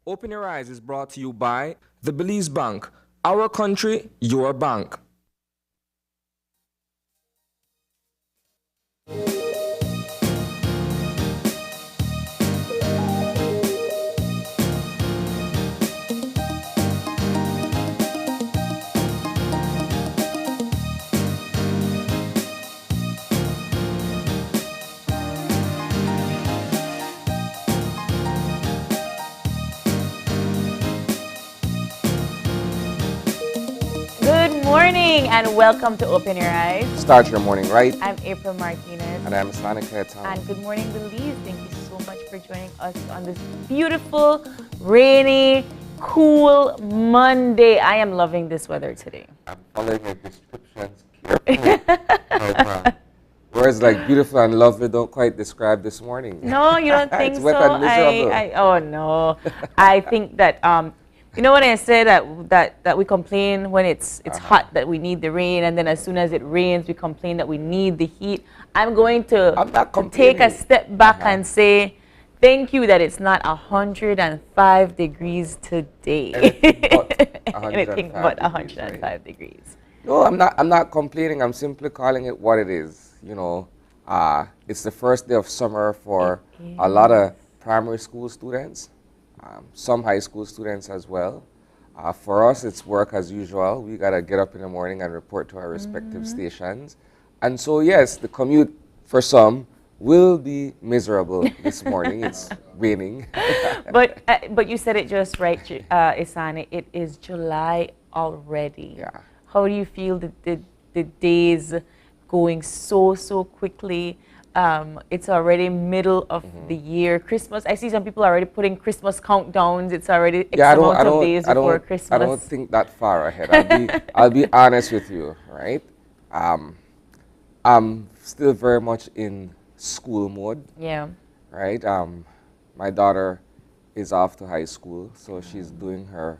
Open Your Eyes is brought to you by the Belize Bank. Our country, your bank. Good morning and welcome to Open Your Eyes. Start your morning right. I'm April Martinez. And I'm Sonic Hetom. And good morning, Belize. Thank you so much for joining us on this beautiful, rainy, cool Monday. I am loving this weather today. I'm following your descriptions carefully. Words like beautiful and lovely don't quite describe this morning. No, you don't think It's so? wet and miserable. Oh no. I think that you know when I say that we complain when it's hot that we need the rain, and then as soon as it rains we complain that we need the heat. I'm going to take a step back and say thank you that it's not 105 degrees today. Anything but 105 degrees. No, I'm not complaining. I'm simply calling it what it is. You know, it's the first day of summer for a lot of primary school students, some high school students as well. For us, it's work as usual. We gotta get up in the morning and report to our respective stations. And so, yes, the commute for some will be miserable this morning. It's raining. But you said it just right, Isani. It is July already. Yeah. How do you feel the days going so quickly? It's already middle of the year. Christmas. I see some people are already putting Christmas countdowns. It's already X amount of days before Christmas. I don't think that far ahead. I'll be honest with you, right? I'm still very much in school mode. Yeah. Right. My daughter is off to high school, so she's doing her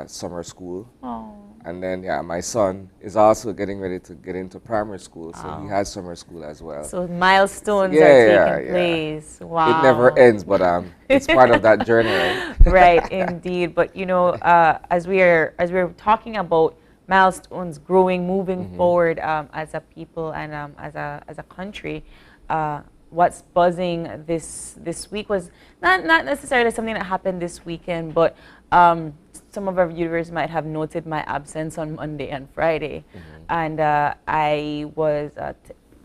summer school. Oh. And then, my son is also getting ready to get into primary school, so he has summer school as well. So milestones are taking place. Wow. It never ends, but it's part of that journey, right? Right, indeed. But you know, as we're talking about milestones, growing, moving forward as a people and as a country, what's buzzing this week was not necessarily something that happened this weekend, but some of our viewers might have noted my absence on Monday and Friday. And I was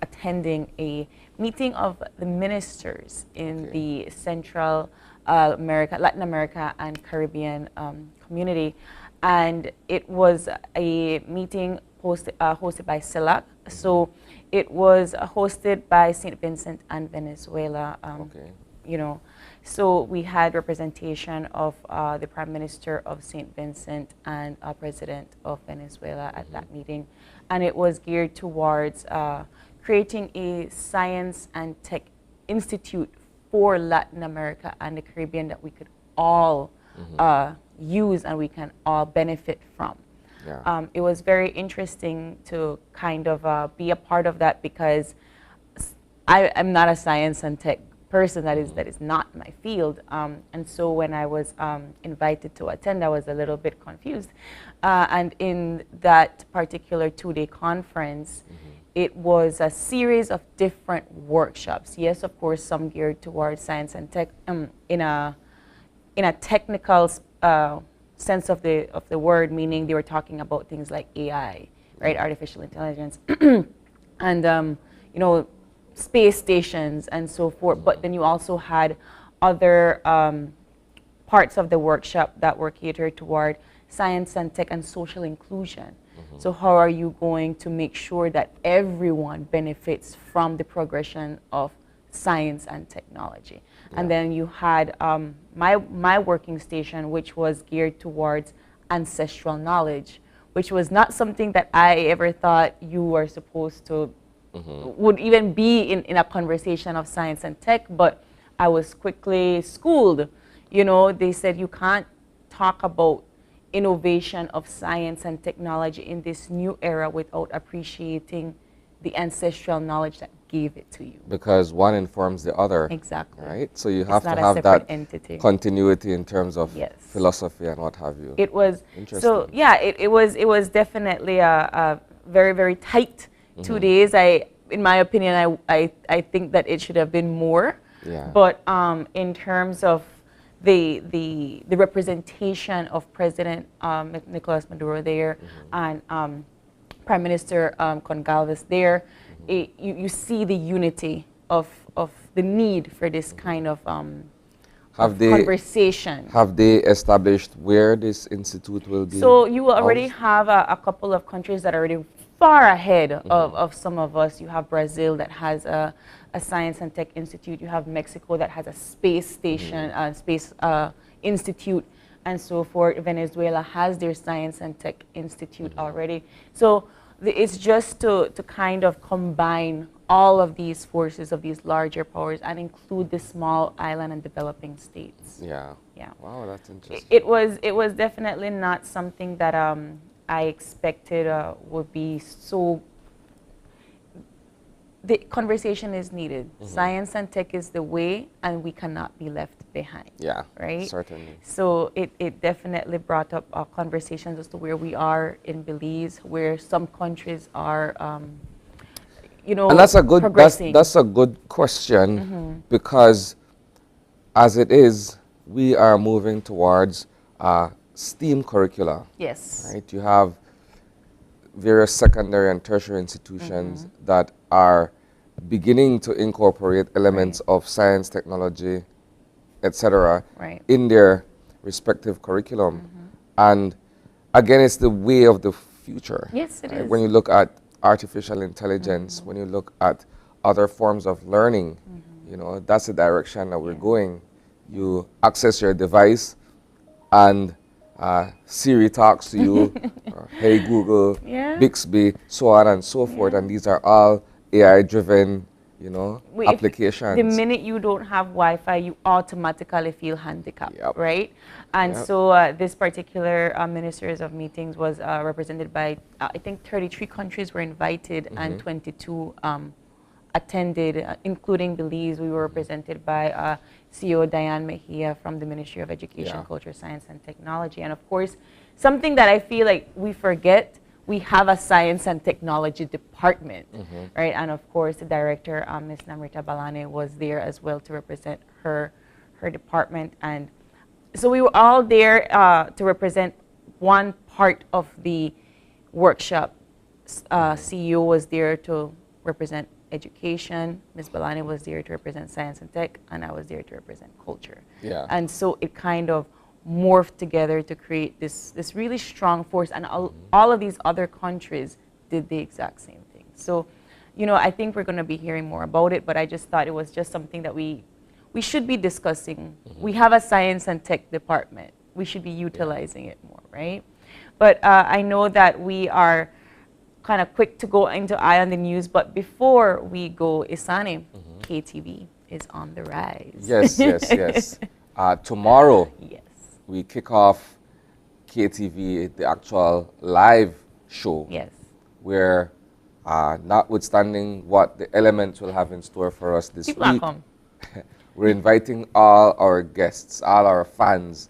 attending a meeting of the ministers in the Central America, Latin America and Caribbean community. And it was a meeting hosted by CELAC. So it was hosted by St. Vincent and Venezuela. You know, so we had representation of the Prime Minister of St. Vincent and President of Venezuela at that meeting, and it was geared towards creating a science and tech institute for Latin America and the Caribbean that we could all use and we can all benefit from. Yeah. It was very interesting to kind of be a part of that because I'm not a science and tech person. That is not my field, and so when I was invited to attend, I was a little bit confused. And in that particular 2-day conference, it was a series of different workshops. Yes, of course, some geared towards science and tech in a technical sense of the word, meaning they were talking about things like AI, right, artificial intelligence, and you know, space stations and so forth. But then you also had other parts of the workshop that were catered toward science and tech and social inclusion. So how are you going to make sure that everyone benefits from the progression of science and technology? And then you had my working station, which was geared towards ancestral knowledge, which was not something that I ever thought you were supposed to would even be in a conversation of science and tech, but I was quickly schooled. You know, they said you can't talk about innovation of science and technology in this new era without appreciating the ancestral knowledge that gave it to you. Because one informs the other. Exactly. Right? So you It's have to not a have separate that entity. continuity in terms of Yes. philosophy and what have you. It was Interesting. so yeah. It was definitely a very very tight 2 days. In my opinion, I think that it should have been more. Yeah. But in terms of the representation of President Nicolas Maduro there and Prime Minister Gonçalves there, you see the unity of the need for this kind of conversation. Have they established where this institute will be? So you already housed? have a couple of countries that are already far ahead of some of us. You have Brazil that has a science and tech institute. You have Mexico that has a space station, space institute, and so forth. Venezuela has their science and tech institute already. So it's just to kind of combine all of these forces of these larger powers and include the small island and developing states. Yeah. Yeah. Wow, that's interesting. It was definitely not something that I expected would be so. The conversation is needed. Science and tech is the way, and we cannot be left behind. Yeah, right? certainly. So it definitely brought up conversations as to where we are in Belize, where some countries are, you know, And that's a good progressing. that's a good question because as it is, we are moving towards STEAM curricula. Yes. Right? You have various secondary and tertiary institutions that are beginning to incorporate elements of science, technology, etc. Right. in their respective curriculum. And again, it's the way of the future. Yes, it is. When you look at artificial intelligence, when you look at other forms of learning, you know, that's the direction that we're going. You access your device and Siri talks to you, or Hey Google, Yeah. Bixby, so on and so forth, and these are all AI-driven, you know, If applications. the minute you don't have Wi-Fi, you automatically feel handicapped, Yep. right? And Yep. so this particular Ministers of Meetings was represented by, I think 33 countries were invited and 22 attended, including Belize. We were represented by CEO Diane Mejia from the Ministry of Education, Yeah. Culture, Science, and Technology. And of course, something that I feel like we forget, we have a science and technology department, right? And of course, the director, Ms. Namrita Balane, was there as well to represent her department. And so we were all there to represent one part of the workshop. CEO was there to represent education, Ms. Balani was there to represent science and tech, and I was there to represent culture. Yeah. And so it kind of morphed together to create this really strong force, and all of these other countries did the exact same thing. So, you know, I think we're going to be hearing more about it, but I just thought it was just something that we should be discussing. We have a science and tech department. We should be utilizing it more, right? But I know that we are kind of quick to go into Eye on the News, but before we go, Isani, KTV is on the rise. Yes, yes, yes. Tomorrow, Yes. we kick off KTV, the actual live show, Yes. where notwithstanding what the elements will have in store for us this People are week, come. we're inviting all our guests, all our fans,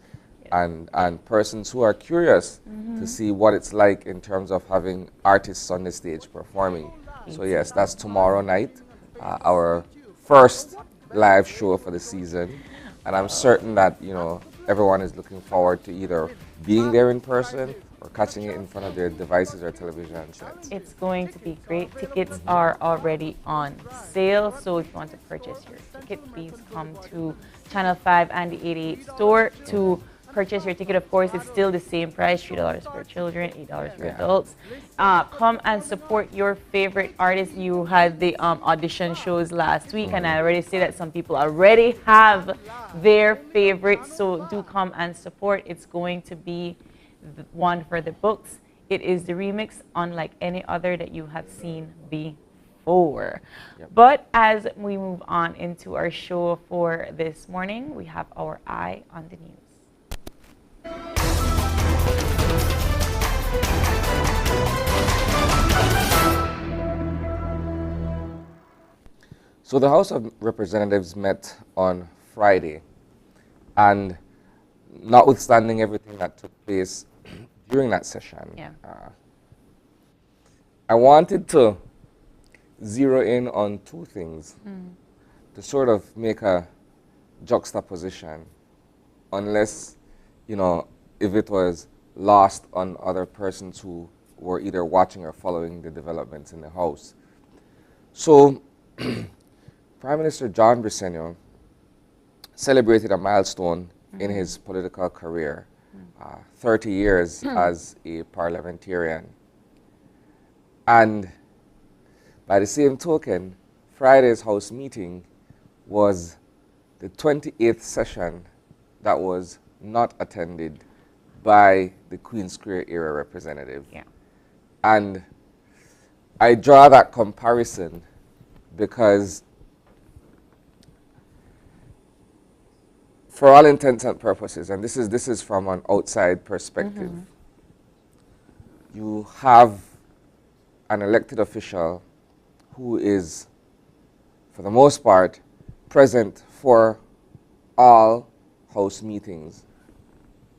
and persons who are curious to see what it's like in terms of having artists on the stage performing. So yes, that's tomorrow night, our first live show for the season, and I'm certain that, you know, everyone is looking forward to either being there in person or catching it in front of their devices or television sets. It's going to be great. Tickets are already on sale, so if you want to purchase your ticket, please come to Channel 5 and the 88 store to purchase your ticket. Of course, it's still the same price, $3 for children, $8 for adults. Come and support your favorite artists. You had the audition shows last week, and I already say that some people already have their favorites, so do come and support. It's going to be one for the books. It is the remix, unlike any other that you have seen before. But as we move on into our show for this morning, we have our Eye on the News. So the House of Representatives met on Friday, and notwithstanding everything that took place during that session, Yeah. I wanted to zero in on two things to sort of make a juxtaposition, unless, you know, if it was lost on other persons who were either watching or following the developments in the House. So, Prime Minister John Briceño celebrated a milestone in his political career, 30 years as a parliamentarian. And by the same token, Friday's House meeting was the 28th session that was not attended by the Queen Square area representative. Yeah. And I draw that comparison because for all intents and purposes, and this is from an outside perspective, you have an elected official who is, for the most part, present for all House meetings.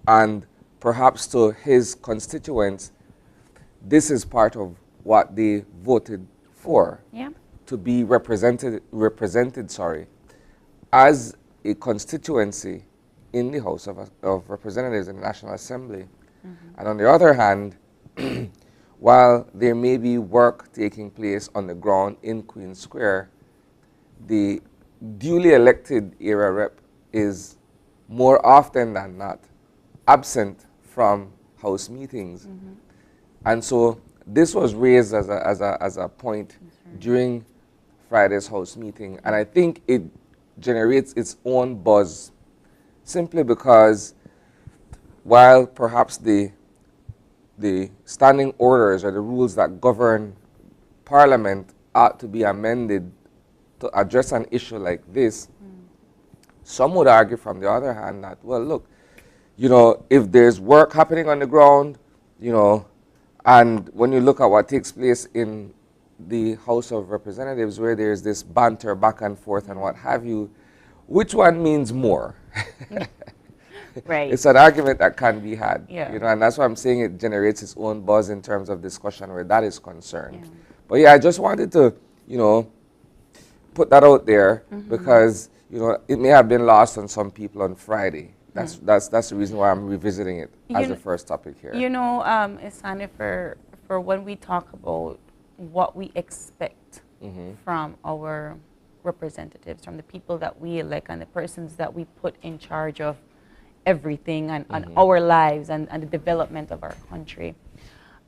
And perhaps to his constituents, this is part of what they voted for, Yeah. to be represented, as a constituency in the House of Representatives in the National Assembly. And on the other hand, while there may be work taking place on the ground in Queen Square, the duly elected area rep is more often than not absent from House meetings. And so this was raised as a point during Friday's House meeting, and I think it generates its own buzz simply because while perhaps the standing orders or the rules that govern Parliament ought to be amended to address an issue like this, some would argue from the other hand that, well, look, you know, if there's work happening on the ground, you know, and when you look at what takes place in the House of Representatives where there's this banter back and forth and what have you, which one means more? Right. It's an argument that can be had, Yeah. you know, and that's why I'm saying it generates its own buzz in terms of discussion where that is concerned. But yeah, I just wanted to, you know, put that out there because, you know, it may have been lost on some people on Friday. That's the reason why I'm revisiting it as the first topic here. You know, Isani, for when we talk about what we expect from our representatives, from the people that we elect and the persons that we put in charge of everything and our lives and the development of our country.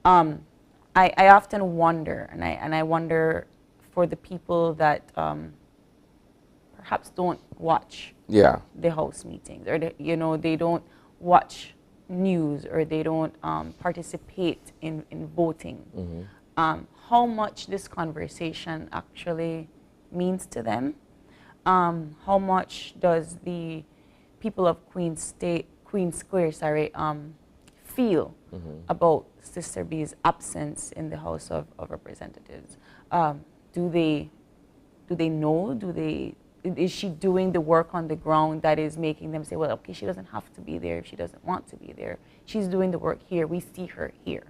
I often wonder, and I wonder for the people that perhaps don't watch the House meetings, or they don't watch news, or they don't participate in voting. How much this conversation actually means to them. How much does the people of Queen Square, feel about Sister B's absence in the House of Representatives? Do they know? Is she doing the work on the ground that is making them say, well, okay, she doesn't have to be there if she doesn't want to be there. She's doing the work here. We see her here.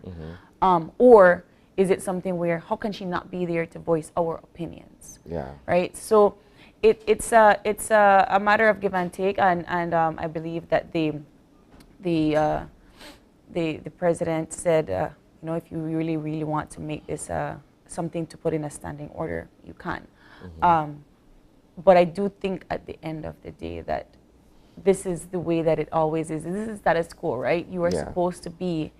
Or is it something where how can she not be there to voice our opinions? Yeah. Right. So it's a matter of give and take, and I believe that the president said, you know, if you really want to make this something to put in a standing order, you can. But I do think at the end of the day that this is the way that it always is. This is status quo, right? You are supposed to be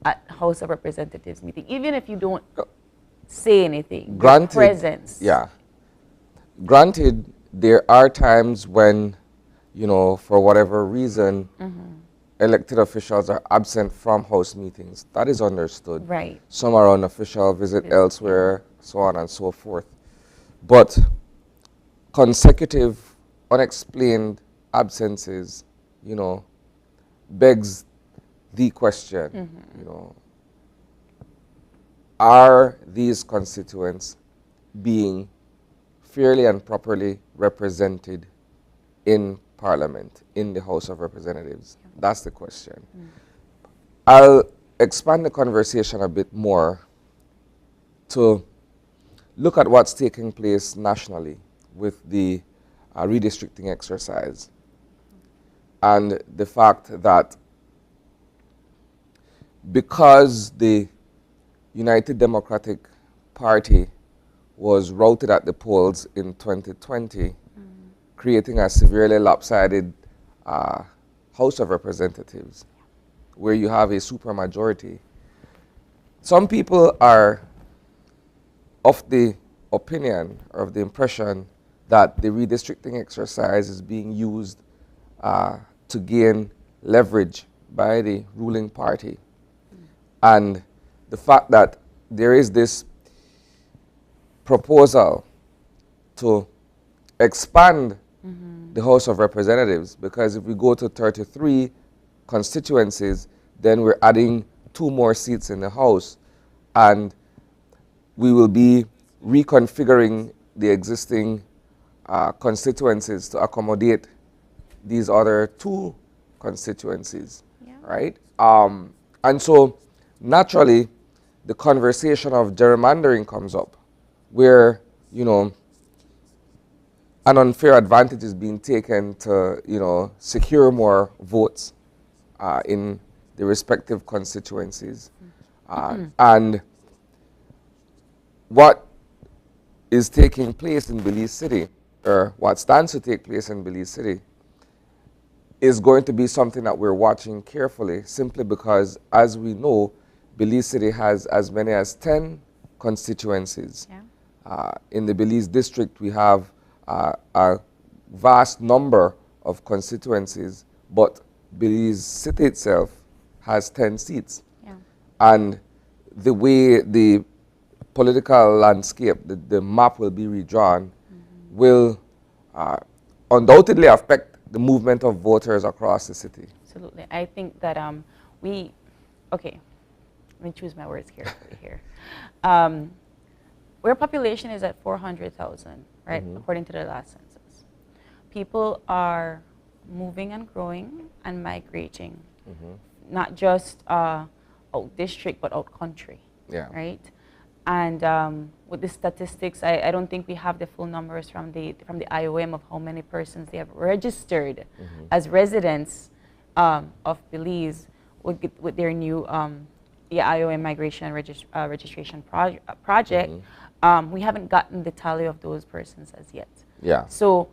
at House of Representatives meeting, even if you don't say anything. Granted, your presence. Yeah. Granted, there are times when, you know, for whatever reason, elected officials are absent from House meetings. That is understood. Right. Some are on official visit elsewhere, so on and so forth. But consecutive, unexplained absences, you know, begs the question, you know, are these constituents being fairly and properly represented in Parliament, in the House of Representatives? That's the question. I'll expand the conversation a bit more to look at what's taking place nationally with the redistricting exercise and the fact that because the United Democratic Party was routed at the polls in 2020, creating a severely lopsided House of Representatives where you have a supermajority. Some people are of the opinion or of the impression that the redistricting exercise is being used to gain leverage by the ruling party. And the fact that there is this proposal to expand the House of Representatives, because if we go to 33 constituencies, then we're adding 2 more seats in the House, and we will be reconfiguring the existing constituencies to accommodate these other 2 constituencies, right? And so naturally, the conversation of gerrymandering comes up, where, you know, an unfair advantage is being taken to, you know, secure more votes in the respective constituencies. And what is taking place in Belize City, or what stands to take place in Belize City, is going to be something that we're watching carefully, simply because, as we know, Belize City has as many as 10 constituencies. In the Belize district, we have a vast number of constituencies, but Belize City itself has 10 seats. And the way the political landscape, the map will be redrawn, will undoubtedly affect the movement of voters across the city. Absolutely. I think that okay, let me choose my words carefully here. Our population is at 400,000, right, according to the last census. People are moving and growing and migrating, not just out district, but out country, right? And with the statistics, I don't think we have the full numbers from the IOM of how many persons they have registered as residents of Belize with their new IOM migration registration project. We haven't gotten the tally of those persons as yet. So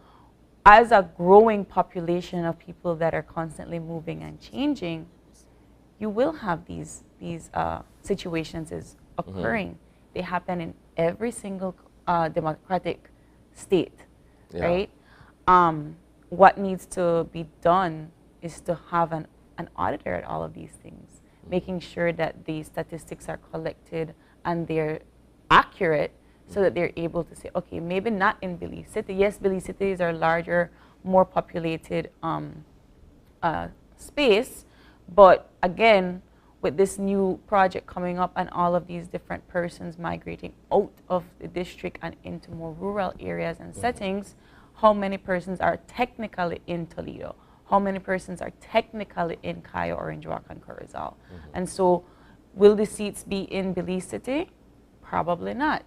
as a growing population of people that are constantly moving and changing, you will have these situations is occurring. They happen in every single democratic state, right? What needs to be done is to have an auditor at all of these things, making sure that the statistics are collected and they're accurate, so that they're able to say, okay, maybe not in Belize City. Yes, Belize City is our larger, more populated space, but again, with this new project coming up and all of these different persons migrating out of the district and into more rural areas and settings, how many persons are technically in Toledo? How many persons are technically in Cayo, Orange Walk, and Corozal? And so, will the seats be in Belize City? Probably not.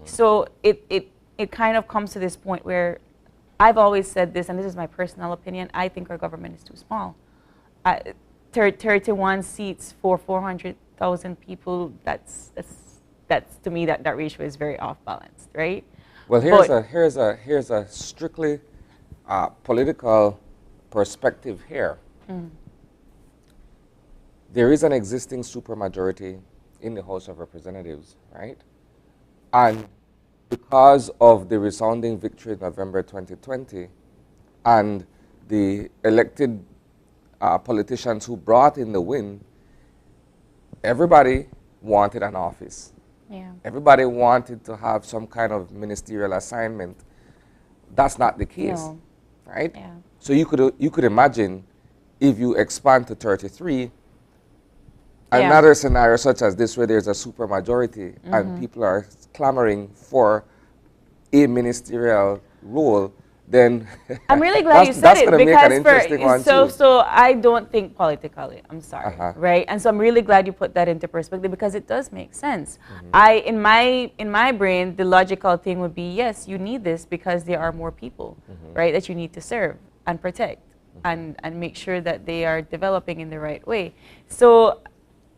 So it kind of comes to this point where I've always said this, and this is my personal opinion, I think our government is too small. 31 seats for 400,000 people, that's to me, that ratio is very off balanced, right? Well, here's a strictly political perspective here. There is an existing supermajority in the House of Representatives, right? And because of the resounding victory in November 2020 and the elected politicians who brought in the win, everybody wanted an office. Everybody wanted to have some kind of ministerial assignment. That's not the case, right? So you could imagine, if you expand to 33, another scenario such as this, where there's a supermajority and people are clamoring for a ministerial role, then I'm really glad you said that's it going to make an because interesting one too. so I don't think politically. I'm sorry, Uh-huh. right? And so I'm really glad you put that into perspective because it does make sense. In my brain, the logical thing would be yes, you need this because there are more people, right, that you need to serve and protect and make sure that they are developing in the right way. So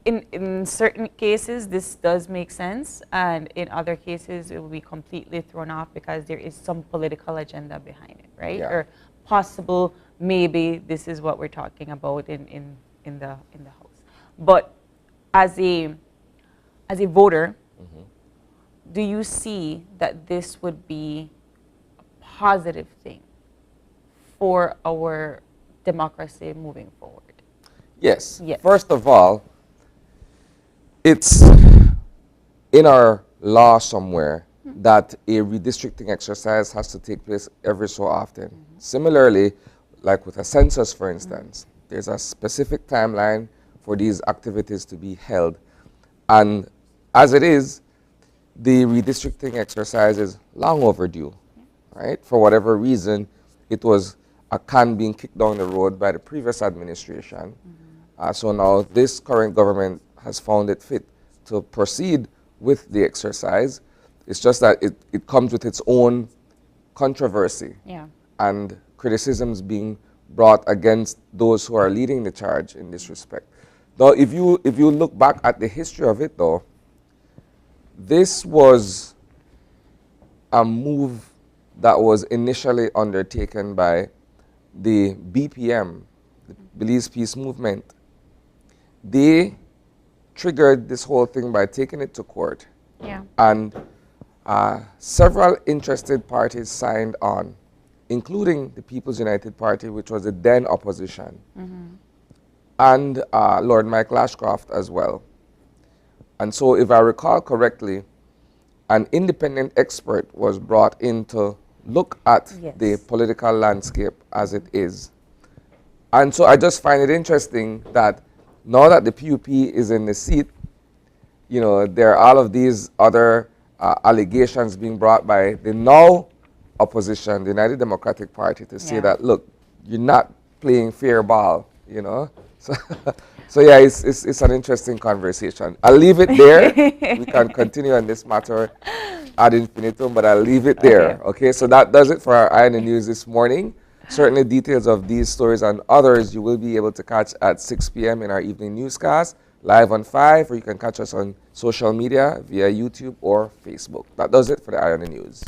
in certain cases, this does make sense, and in other cases, it will be completely thrown off because there is some political agenda behind it, right? Yeah. Or possible, maybe this is what we're talking about in the house. But as a voter, do you see that this would be a positive thing for our democracy moving forward? Yes. Yes. First of all, it's in our law somewhere that a redistricting exercise has to take place every so often. Similarly, like with a census, for instance, there's a specific timeline for these activities to be held. And as it is, the redistricting exercise is long overdue, right? For whatever reason, it was a can being kicked down the road by the previous administration. So now this current government has found it fit to proceed with the exercise. It's just that it comes with its own controversy and criticisms being brought against those who are leading the charge in this respect. Now, if you look back at the history of it, though, this was a move that was initially undertaken by the BPM, the Belize Peace Movement. They triggered this whole thing by taking it to court. And several interested parties signed on, including the People's United Party, which was the then opposition, and Lord Michael Ashcroft as well. And so if I recall correctly, an independent expert was brought in to look at the political landscape as it is. And so I just find it interesting that now that the PUP is in the seat, you know, there are all of these other allegations being brought by the now opposition, the United Democratic Party, to say that, look, you're not playing fair ball, you know. So yeah, it's an interesting conversation. I'll leave it there. We can continue on this matter ad infinitum, but I'll leave it there. Okay, so that does it for our Eye on the News this morning. Certainly details of these stories and others you will be able to catch at 6 p.m. in our evening newscast, live on 5, or you can catch us on social media via YouTube or Facebook. That does it for the Eye on the News.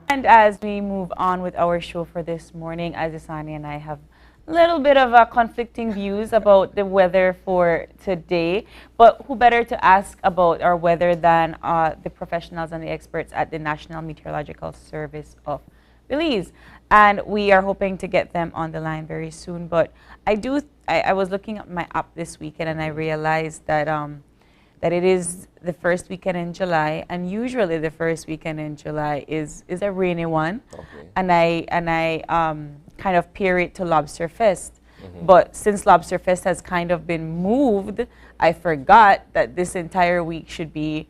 And as we move on with our show for this morning, Azisani and I have a little bit of conflicting views about the weather for today. But who better to ask about our weather than the professionals and the experts at the National Meteorological Service of Belize. And we are hoping to get them on the line very soon. But I was looking at my app this weekend and I realized that that it is the first weekend in July, and usually the first weekend in July is a rainy one. And I kind of pair it to Lobster Fest. But since Lobster Fest has kind of been moved, I forgot that this entire week should be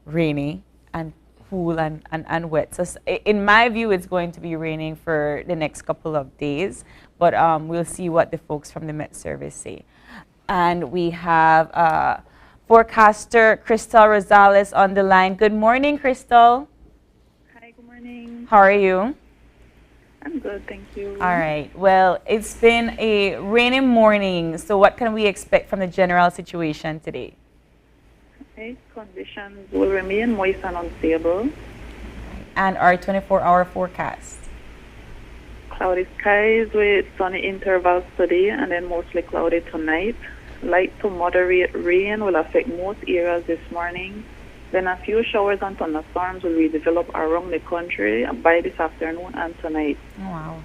rainy and cool and wet. So in my view, it's going to be raining for the next couple of days, but we'll see what the folks from the Met Service say. And we have forecaster Crystal Rosales on the line. Good morning, Crystal. Hi, good morning. How are you? I'm good, thank you. All right. Well, it's been a rainy morning, so what can we expect from the general situation today? Okay, conditions will remain moist and unstable. And our 24-hour forecast? Cloudy skies with sunny intervals today and then mostly cloudy tonight. Light to moderate rain will affect most areas this morning. Then a few showers and thunderstorms will redevelop around the country by this afternoon and tonight. Oh, wow.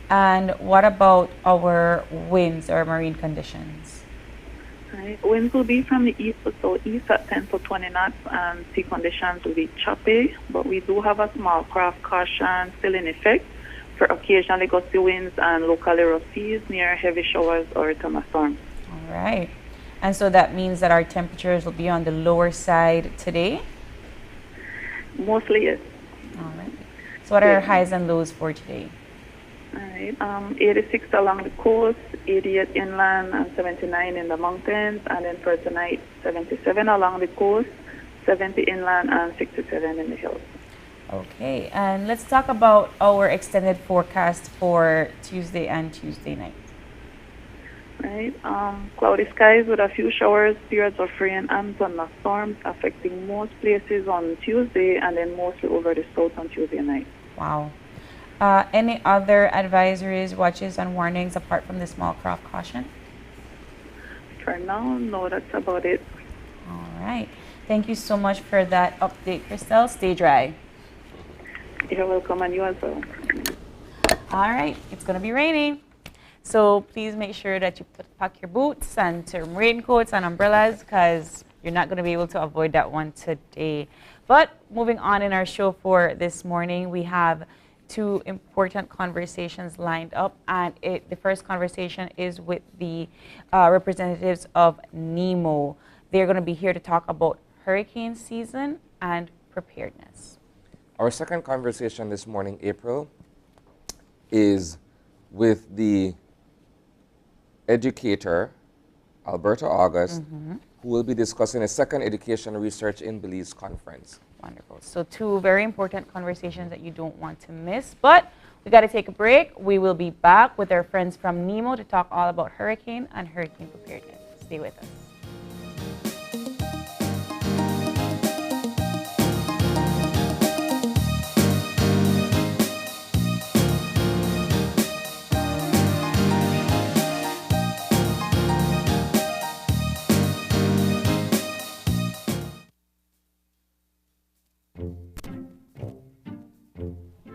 And what about our winds or marine conditions? Right. Winds will be from the east to southeast at 10 to 20 knots, and sea conditions will be choppy, but we do have a small craft caution still in effect for occasionally gusty winds and locally rough seas near heavy showers or thunderstorms. All right. And so that means that our temperatures will be on the lower side today. Mostly yes. All right. So what are our highs and lows for today? All right. 86 along the coast, 88 inland, and 79 in the mountains. And then for tonight, 77 along the coast, 70 inland, and 67 in the hills. Okay, and let's talk about our extended forecast for Tuesday and Tuesday night. Right. Cloudy skies with a few showers, periods of rain and thunderstorms affecting most places on Tuesday and then mostly over the south on Tuesday night. Wow. Any other advisories, watches, and warnings apart from the small craft caution? For now, no, that's about it. All right. Thank you so much for that update, Christelle. Stay dry. You're welcome, and you as well. All right. It's going to be raining. So please make sure that you pack your boots and some raincoats and umbrellas because you're not going to be able to avoid that one today. But moving on in our show for this morning, we have two important conversations lined up. And the first conversation is with the representatives of NEMO. They're going to be here to talk about hurricane season and preparedness. Our second conversation this morning, April, is with the educator, Alberta August, who will be discussing a second education research in Belize conference. Wonderful. So two very important conversations that you don't want to miss. But we got to take a break. We will be back with our friends from NEMO to talk all about hurricane and hurricane preparedness. Stay with us.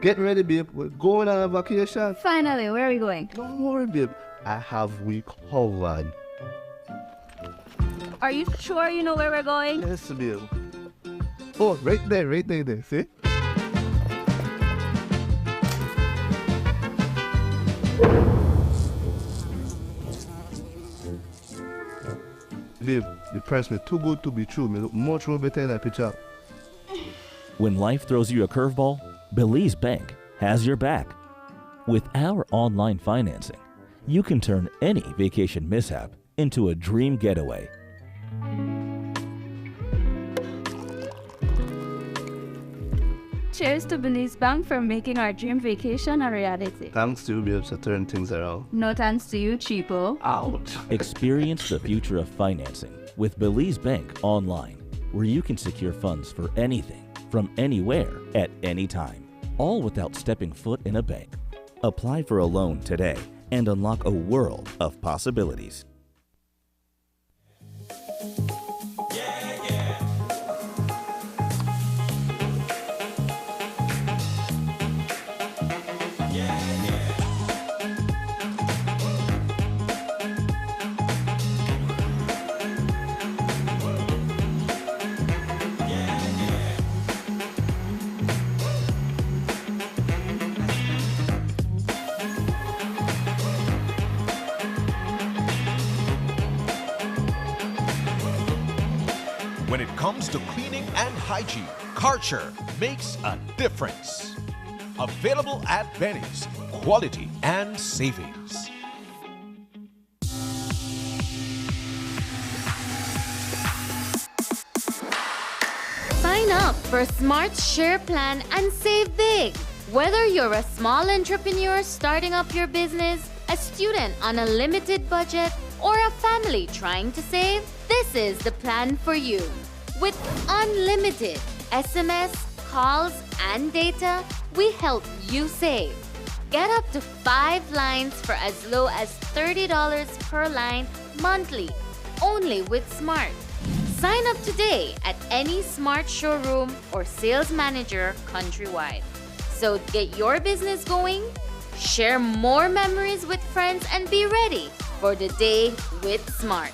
Get ready, babe. We're going on a vacation. Finally, where are we going? Don't worry, babe. I have we covered. Are you sure you know where we're going? Yes, babe. Oh, right there, see? Babe, the price me too good to be true. Me look much more better in that picture. When life throws you a curveball, Belize Bank has your back. With our online financing, you can turn any vacation mishap into a dream getaway. Cheers to Belize Bank for making our dream vacation a reality. Thanks to you, babes, to turn things around. No thanks to you, cheapo. Ouch. Experience the future of financing with Belize Bank online, where you can secure funds for anything, from anywhere, at any time, all without stepping foot in a bank. Apply for a loan today and unlock a world of possibilities. When it comes to cleaning and hygiene, Karcher makes a difference. Available at Benny's, quality and savings. Sign up for Smart Share Plan and save big. Whether you're a small entrepreneur starting up your business, a student on a limited budget, or a family trying to save, this is the plan for you. With unlimited SMS, calls, and data, we help you save. Get up to 5 lines for as low as $30 per line monthly, only with Smart. Sign up today at any Smart showroom or sales manager countrywide. So get your business going, share more memories with friends, and be ready for the day with Smart.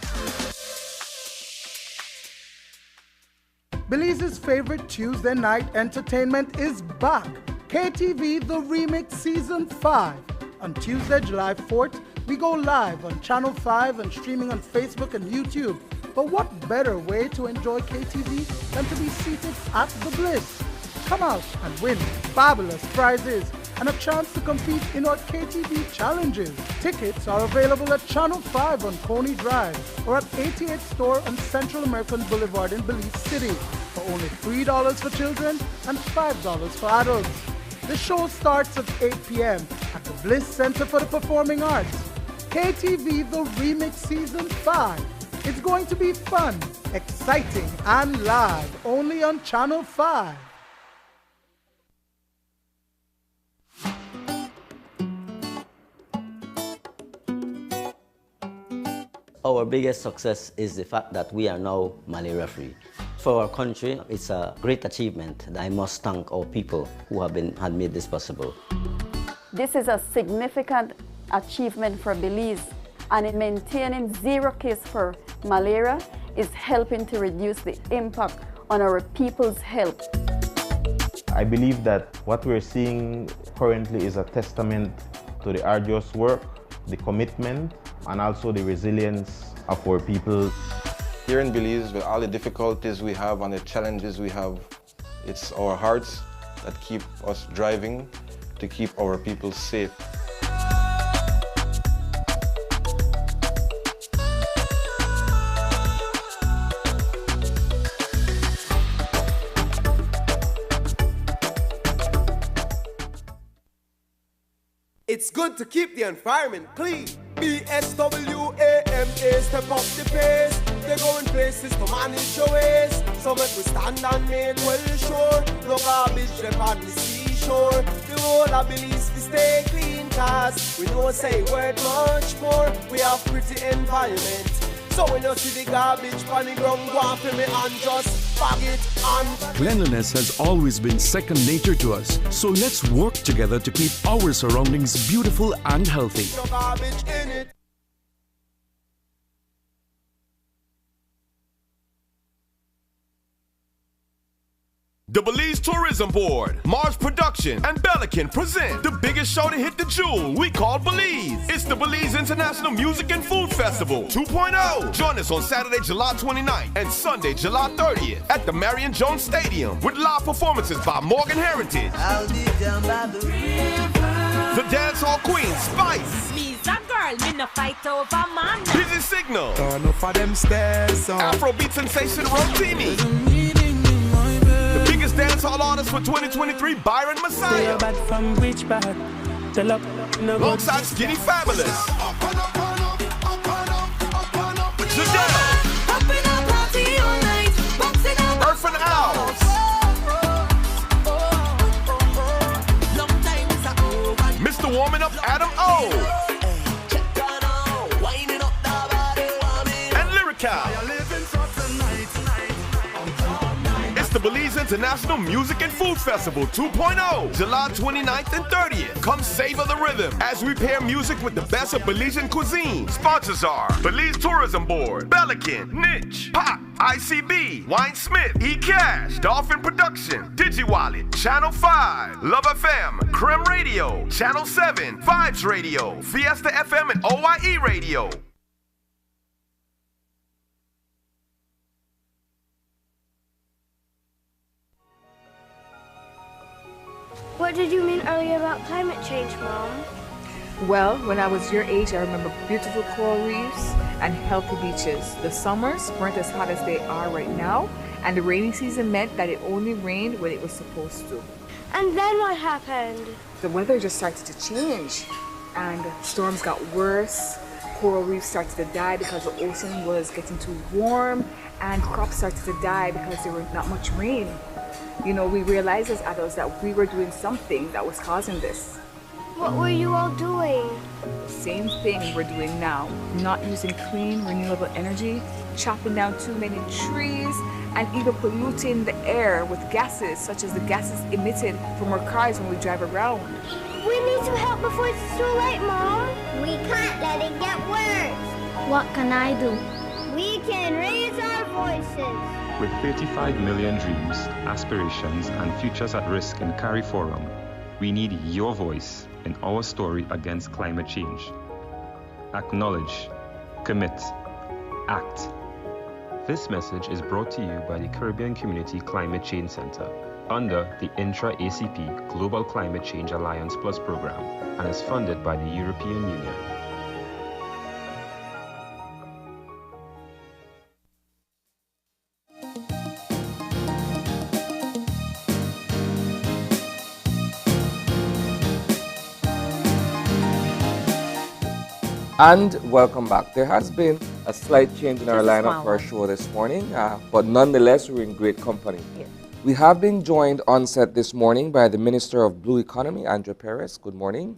Belize's favorite Tuesday night entertainment is back. KTV The Remix Season 5 on Tuesday, July 4th We go live on Channel 5 and streaming on Facebook and YouTube. But what better way to enjoy KTV than to be seated at the Bliss? Come out and win fabulous prizes and a chance to compete in our KTV challenges. Tickets are available at Channel 5 on Coney Drive or at 88th Store on Central American Boulevard in Belize City for only $3 for children and $5 for adults. The show starts at 8 p.m. at the Bliss Center for the Performing Arts. KTV The Remix Season 5. It's going to be fun, exciting, and live only on Channel 5. Our biggest success is the fact that we are now malaria-free. For our country, it's a great achievement, and I must thank our people who had made this possible. This is a significant achievement for Belize, and in maintaining zero case for malaria is helping to reduce the impact on our people's health. I believe that what we're seeing currently is a testament to the arduous work, the commitment, and also the resilience of our people. Here in Belize, with all the difficulties we have and the challenges we have, it's our hearts that keep us driving to keep our people safe. It's good to keep the environment clean. BSWAMA, step up the pace. They're going places to manage your waste. So make we stand and make well sure. No garbage left on the seashore. The whole of Belize we stay clean, cause we know say worth much more. We have pretty environment. So when you see the garbage on the ground, go off me and just bag it and... Cleanliness has always been second nature to us, so let's work together to keep our surroundings beautiful and healthy. No garbage in it. The Belize Tourism Board, Mars Production, and Belican present the biggest show to hit the jewel we call Belize. It's the Belize International Music and Food Festival 2.0. Join us on Saturday, July 29th and Sunday, July 30th at the Marion Jones Stadium with live performances by Morgan Heritage, the dancehall queen Spice, Me's a girl, me no fight over man. Busy Signal, turn up for them stairs, Afrobeat sensation Rotini, biggest dancehall artist for 2023, Byron Messiah. Alongside Skinny Fabulous. Jadelle. Earth and Owls. Mr. Warming Up Adam O. And Lyrical. The Belize International Music and Food Festival 2.0, July 29th and 30th. Come savor the rhythm as we pair music with the best of Belizean cuisine. Sponsors are Belize Tourism Board, Belican, Niche, Pop, ICB, Wine Smith, eCash, Dolphin Production, DigiWallet, Channel 5, Love FM, Creme Radio, Channel 7, Vibes Radio, Fiesta FM, and OYE Radio. What did you mean earlier about climate change, Mom? Well, when I was your age, I remember beautiful coral reefs and healthy beaches. The summers weren't as hot as they are right now, and the rainy season meant that it only rained when it was supposed to. And then what happened? The weather just started to change, and storms got worse. Coral reefs started to die because the ocean was getting too warm, and crops started to die because there was not much rain. You know, we realized as adults that we were doing something that was causing this. What were you all doing? Same thing we're doing now. Not using clean, renewable energy, chopping down too many trees, and even polluting the air with gases, such as the gases emitted from our cars when we drive around. We need to help before it's too late, Mom. We can't let it get worse. What can I do? We can raise our voices. With 35 million dreams, aspirations, and futures at risk in CARIFORUM, we need your voice in our story against climate change. acknowledge, commit, act. This message is brought to you by the Caribbean Community Climate Change Center under the Intra-ACP Global Climate Change Alliance Plus program and is funded by the European Union. And welcome back. There has been a slight change in our lineup for our show this morning, but nonetheless, we're in great company. Yes. We have been joined on set this morning by the Minister of Blue Economy, Andrew Perez. Good morning.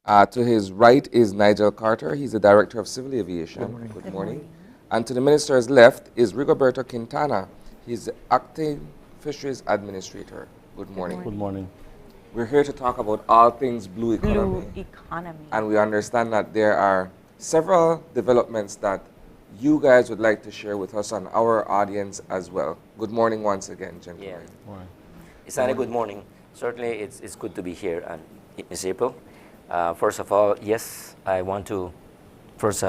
To his right is Nigel Carter. He's the Director of Civil Aviation. Good morning. And to the Minister's left is Rigoberto Quintana. He's the Acting Fisheries Administrator. Good morning. Good morning. We're here to talk about all things blue economy. Blue economy. And we understand that there are several developments that you guys would like to share with us and our audience as well. Good morning once again, gentlemen. Yeah. It's a good morning. Certainly, it's good to be here, and Ms. April. First of all, yes, I want to first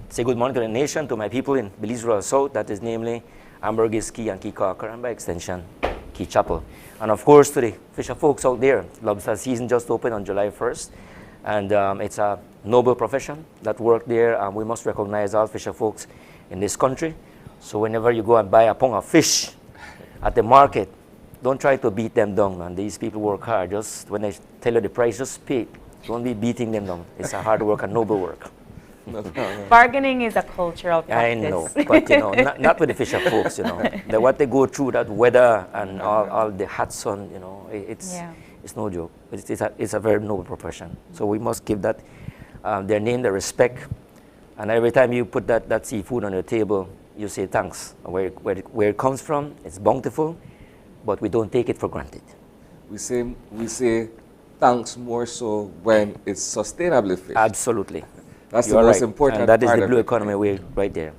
say good morning to the nation, to my people in Belize Rural South, that is namely Ambergris, Key, and Key Carker, and by extension, Key Chapel. And of course, to the fisher folks out there, lobster season just opened on July 1st, and it's a noble profession that work there, and we must recognize all fisher folks in this country. So whenever you go and buy a pound of fish at the market, don't try to beat them down, man. These people work hard. Just when they tell you the price, just pay it. Don't be beating them down. It's a hard work and noble work. Bargaining is a cultural practice. I know, but you know, not with the fisher folks. You know, what they go through, that weather and all the hot sun. You know, it's no joke. It's a very noble profession. So we must give that their name, the respect, and every time you put that seafood on your table, you say thanks. Where it comes from, it's bountiful, but we don't take it for granted. We say thanks more so when it's sustainably fished. Absolutely. That's the most important and that is part the of blue it. economy way right there.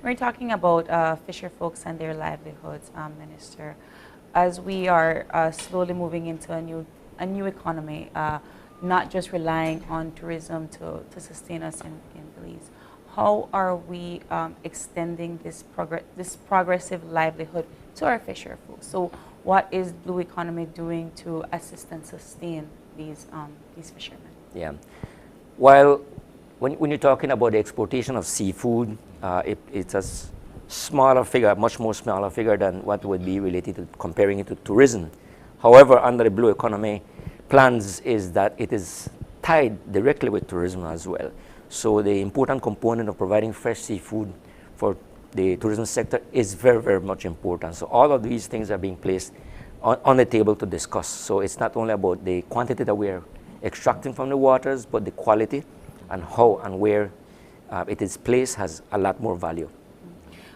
We're talking about fisher folks and their livelihoods, Minister. As we are slowly moving into a new economy, not just relying on tourism to sustain us in Belize, how are we extending this progressive livelihood to our fisher folks? So what is blue economy doing to assist and sustain these fishermen? Yeah. While when you're talking about the exportation of seafood, it's a smaller figure, much more smaller figure than what would be related to comparing it to tourism. However, under the blue economy plans is that it is tied directly with tourism as well. So the important component of providing fresh seafood for the tourism sector is very, very much important. So all of these things are being placed on the table to discuss. So it's not only about the quantity that we are extracting from the waters, but the quality and how and where it is placed has a lot more value.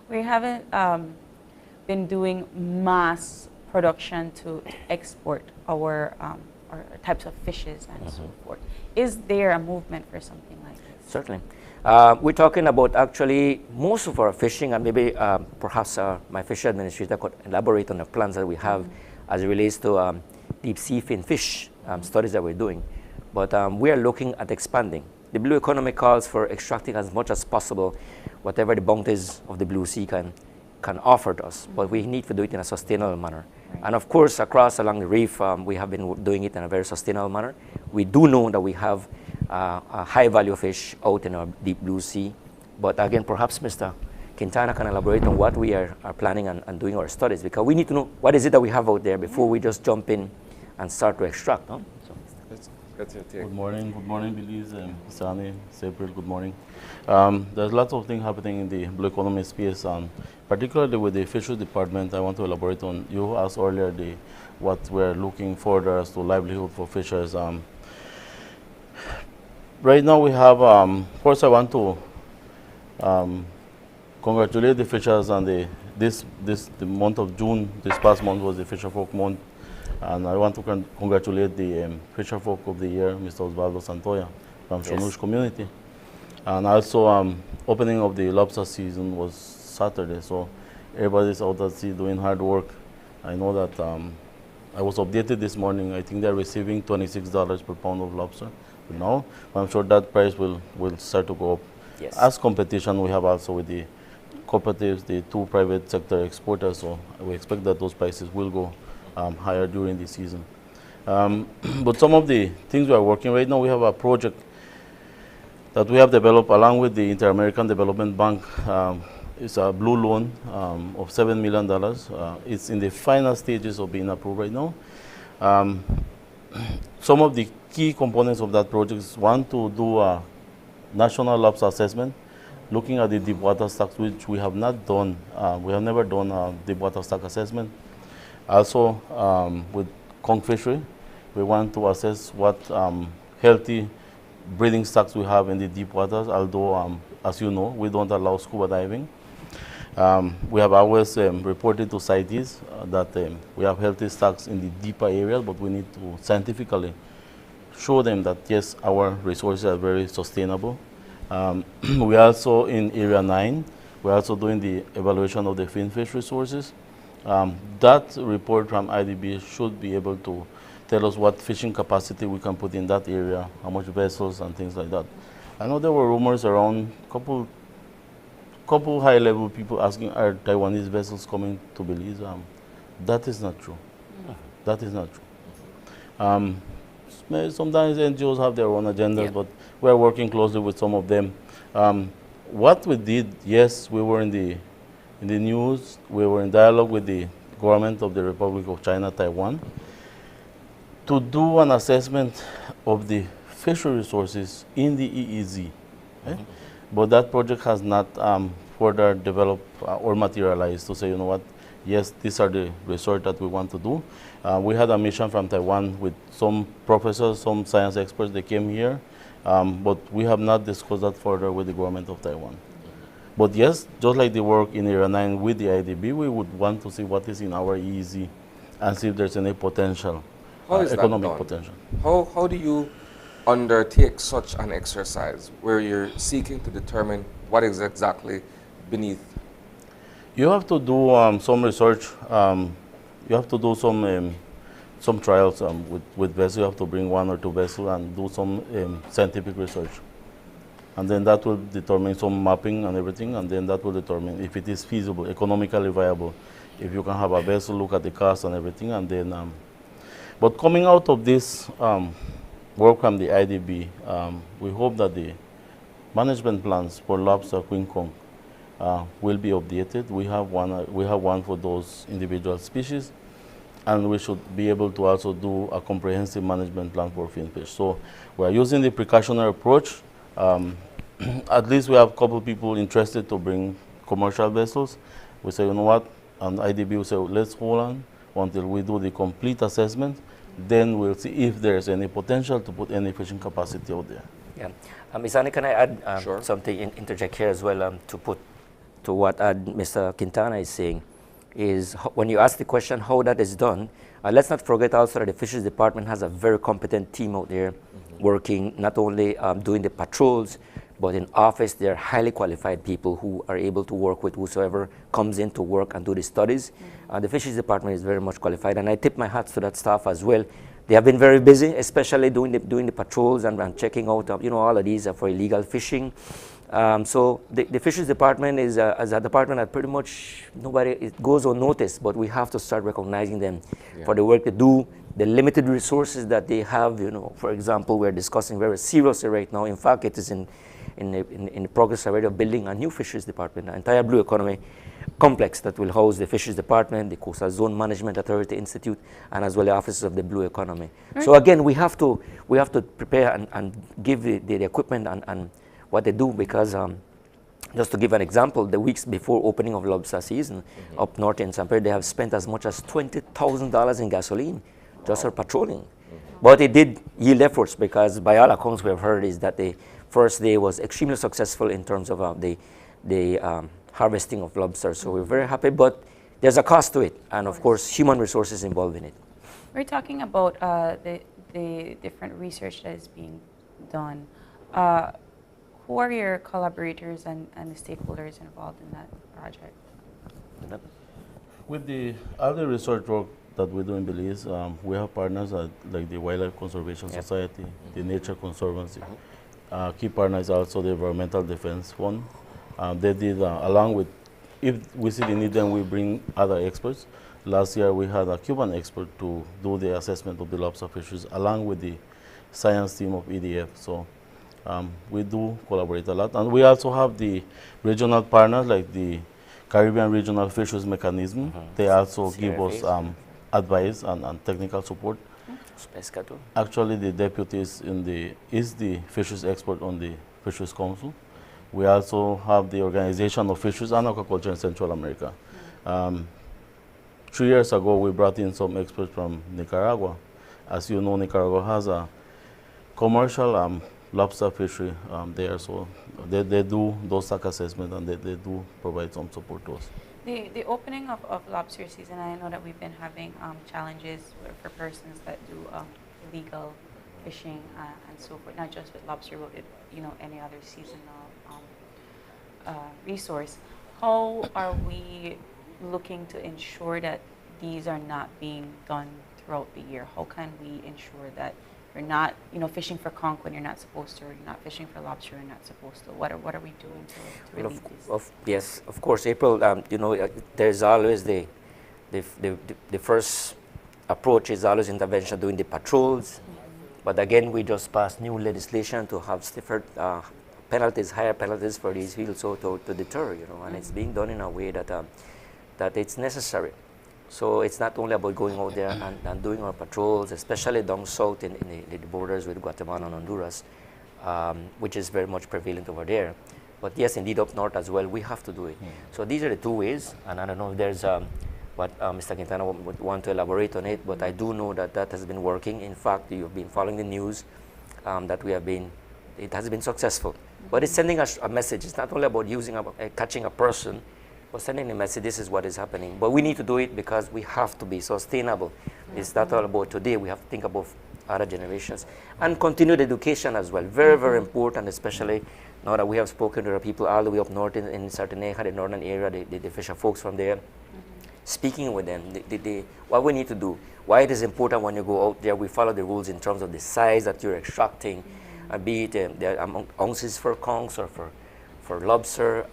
We haven't been doing mass production to export our types of fishes and so forth. Is there a movement for something like this? Certainly. We're talking about actually most of our fishing, and maybe perhaps my fishery administrator could elaborate on the plans that we have as it relates to deep sea fin fish studies that we're doing. But we are looking at expanding. The blue economy calls for extracting as much as possible whatever the bounties of the blue sea can offer to us, but we need to do it in a sustainable manner. Right. And of course, across along the reef, we have been doing it in a very sustainable manner. We do know that we have a high value fish out in our deep blue sea, but again, perhaps Mr. Quintana can elaborate on what we are planning and doing our studies, because we need to know what is it that we have out there before we just jump in and start to extract. Huh? Good morning, Belize, Sani, April, good morning. There's lots of things happening in the blue economy space, particularly with the fisheries department. I want to elaborate on, you asked earlier what we're looking further as to livelihood for fishers. Right now we have, first I want to congratulate the fishers on the month of June. This past month was the Fisher Folk Month. And I want to congratulate the Fisher Folk of the Year, Mr. Osvaldo Santoya from Shonush community. And also opening of the lobster season was Saturday, so everybody's out at sea doing hard work. I know that I was updated this morning. I think they're receiving $26 per pound of lobster now. I'm sure that price will start to go up. Yes. As competition, we have also with the cooperatives, the 2 private sector exporters, so we expect that those prices will go higher during the season. But some of the things we are working right now, we have a project that we have developed along with the Inter-American Development Bank. It's a blue loan of $7 million. It's in the final stages of being approved right now. Some of the key components of that project is, one, to do a national lobster assessment, looking at the deep water stocks, which we have not done. We have never done a deep water stock assessment. Also, with conch fishery, we want to assess what healthy breeding stocks we have in the deep waters, although, as you know, we don't allow scuba diving. We have always reported to CITES that we have healthy stocks in the deeper areas, but we need to scientifically show them that, yes, our resources are very sustainable. We also, in Area 9, we're also doing the evaluation of the finfish resources. That report from IDB should be able to tell us what fishing capacity we can put in that area, how much vessels and things like that. I know there were rumors around, couple high-level people asking, are Taiwanese vessels coming to Belize? That is not true. That is not true. Sometimes NGOs have their own agendas, but we're working closely with some of them. What we did, yes, we were in the news, we were in dialogue with the government of the Republic of China, Taiwan, to do an assessment of the fishery resources in the EEZ. But that project has not further developed or materialized to say, you know what, yes, these are the research that we want to do. We had a mission from Taiwan with some professors, some science experts. They came here, but we have not discussed that further with the government of Taiwan. But yes, just like the work in Area 9 with the IDB, we would want to see what is in our EEZ and see if there's any potential, economic potential. How do you undertake such an exercise where you're seeking to determine what is exactly beneath? You have to do some research. You have to do some trials with vessels. You have to bring 1 or 2 vessels and do some scientific research. And then that will determine some mapping and everything, and then that will determine if it is feasible, economically viable, if you can have a vessel, look at the cost and everything, and then. But coming out of this work from the IDB, we hope that the management plans for lobster, queen conch, will be updated. We have one for those individual species, and we should be able to also do a comprehensive management plan for finfish. So we are using the precautionary approach. At least we have a couple people interested to bring commercial vessels. We say, you know what, and IDB will say, let's hold on until we do the complete assessment. Then we'll see if there's any potential to put any fishing capacity out there. Yeah. Ms. Annie, can I add something, interject here as well, to put to what Mr. Quintana is saying, is when you ask the question how that is done, let's not forget also that the Fisheries Department has a very competent team out there working, not only doing the patrols, but in office they're highly qualified people who are able to work with whosoever comes in to work and do the studies. The Fisheries Department is very much qualified, and I tip my hats to that staff as well. They have been very busy, especially doing the patrols and checking out all of these for illegal fishing. So the Fisheries Department is as a department that pretty much it goes unnoticed, but we have to start recognizing them for the work they do, the limited resources that they have. For example, we're discussing very seriously right now. In fact, it is in the progress already of building a new Fisheries Department, an entire blue economy complex that will house the Fisheries Department, the Coastal Zone Management Authority Institute, and as well the offices of the blue economy. Right. So again, we have to prepare and give the equipment and what they do, because just to give an example, the weeks before opening of lobster season up north in San Pedro, they have spent as much as $20,000 in gasoline just for patrolling. But it did yield efforts, because by all accounts we have heard is that the first day was extremely successful in terms of the harvesting of lobster. So we're very happy, but there's a cost to it, and of course human resources involved in it. We're talking about the different research that is being done. Who are your collaborators and the stakeholders involved in that project? With all the research work that we do in Belize, we have partners like the Wildlife Conservation Society, the Nature Conservancy. Key partner is also the Environmental Defense Fund. They did, along with, if we see the need, then we bring other experts. Last year we had a Cuban expert to do the assessment of the lobster fisheries along with the science team of EDF. So we do collaborate a lot. And we also have the regional partners like the Caribbean Regional Fisheries Mechanism. They also give us advice and technical support. Actually, the deputy is the fisheries expert on the Fisheries Council. We also have the Organization of Fisheries and Aquaculture in Central America. 3 years ago, we brought in some experts from Nicaragua. As you know, Nicaragua has a commercial lobster fishery there, so they do those SAC assessments and they do provide some support to us. The opening of lobster season, I know that we've been having challenges for persons that do illegal fishing and so forth, not just with lobster, but with any other seasonal resource. How are we looking to ensure that these are not being done throughout the year? How can we ensure that you're not, fishing for conch when you're not supposed to, or you're not fishing for lobster when you're not supposed to? What are we doing to relieve this? Yes, of course, April. There's always the first approach is always intervention during the patrols. But again, we just passed new legislation to have stiffer penalties, higher penalties for these fields, so to deter, and it's being done in a way that that it's necessary. So it's not only about going out there and doing our patrols, especially down south in the borders with Guatemala and Honduras, which is very much prevalent over there. But yes, indeed, up north as well, we have to do it. So these are the two ways, and I don't know if there's what Mr. Quintana would want to elaborate on it, but I do know that that has been working. In fact, you've been following the news that it has been successful. But it's sending us a message. It's not only about catching a person, but sending a message, this is what is happening. But we need to do it because we have to be sustainable. It's not all about today. We have to think about other generations. And continued education as well. Very, very important, especially now that we have spoken to the people all the way up north in Sarteneja, the northern area, the fisher folks from there. Speaking with them, what we need to do, why it is important when you go out there, we follow the rules in terms of the size that you're extracting, be it the ounces for conchs or for lobster.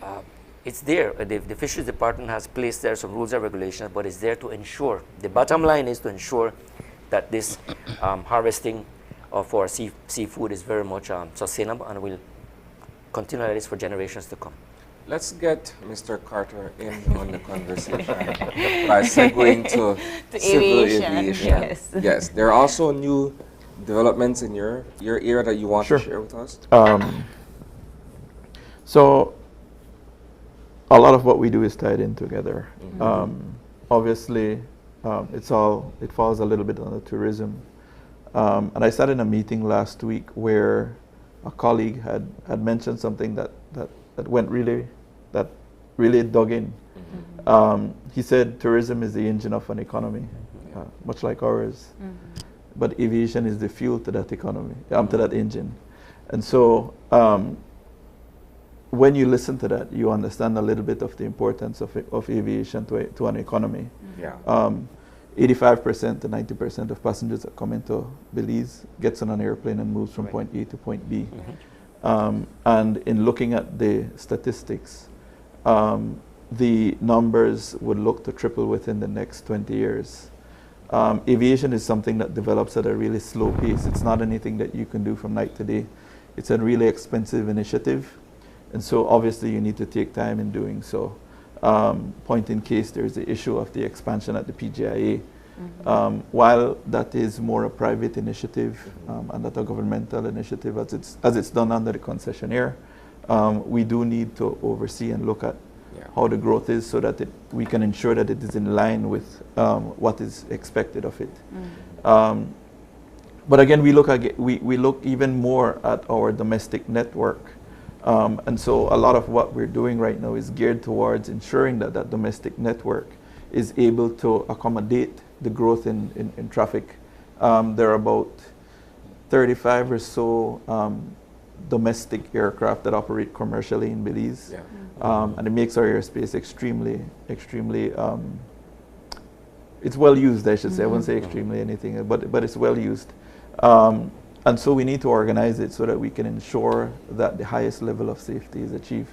It's there. The fisheries department has placed there some rules and regulations, but it's there to ensure. The bottom line is to ensure that this harvesting of our seafood is very much sustainable and will continue like this for generations to come. Let's get Mr. Carter in on the conversation by segueing to civil aviation. Yes. Yes. There are also new developments in your area that you want to share with us? So a lot of what we do is tied in together. Obviously, it falls a little bit under tourism. And I sat in a meeting last week where a colleague had mentioned something that really dug in. He said tourism is the engine of an economy, much like ours. But aviation is the fuel to that economy, to that engine. And so when you listen to that, you understand a little bit of the importance of aviation to an economy. 85% to 90% of passengers that come into Belize gets on an airplane and moves from point A to point B. And in looking at the statistics, the numbers would look to triple within the next 20 years. Aviation is something that develops at a really slow pace. It's not anything that you can do from night to day. It's a really expensive initiative. And so obviously you need to take time in doing so. Point in case, there's the issue of the expansion at the PGIA. While that is more a private initiative and not a governmental initiative as it's done under the concessionaire, we do need to oversee and look at how the growth is so that we can ensure that it is in line with what is expected of it. But again, we look even more at our domestic network. And so a lot of what we're doing right now is geared towards ensuring that that domestic network is able to accommodate the growth in traffic. There are about 35 or so domestic aircraft that operate commercially in Belize. And it makes our airspace extremely it's well used, I should say. I wouldn't say extremely anything, but it's well used. And so we need to organize it so that we can ensure that the highest level of safety is achieved.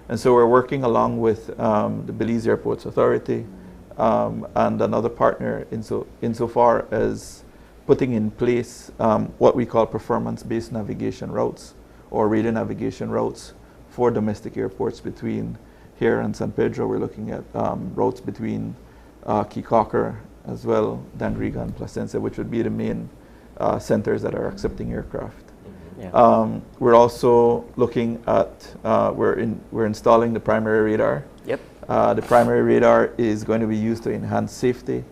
And so we're working along with the Belize Airports Authority and another partner insofar as putting in place what we call performance-based navigation routes or radio navigation routes for domestic airports between here and San Pedro. We're looking at routes between Key Cocker as well, Dandriga and Placencia, which would be the main centers that are accepting aircraft. Yeah. We're also looking at, we're installing the primary radar. Yep. The primary radar is going to be used to enhance safety.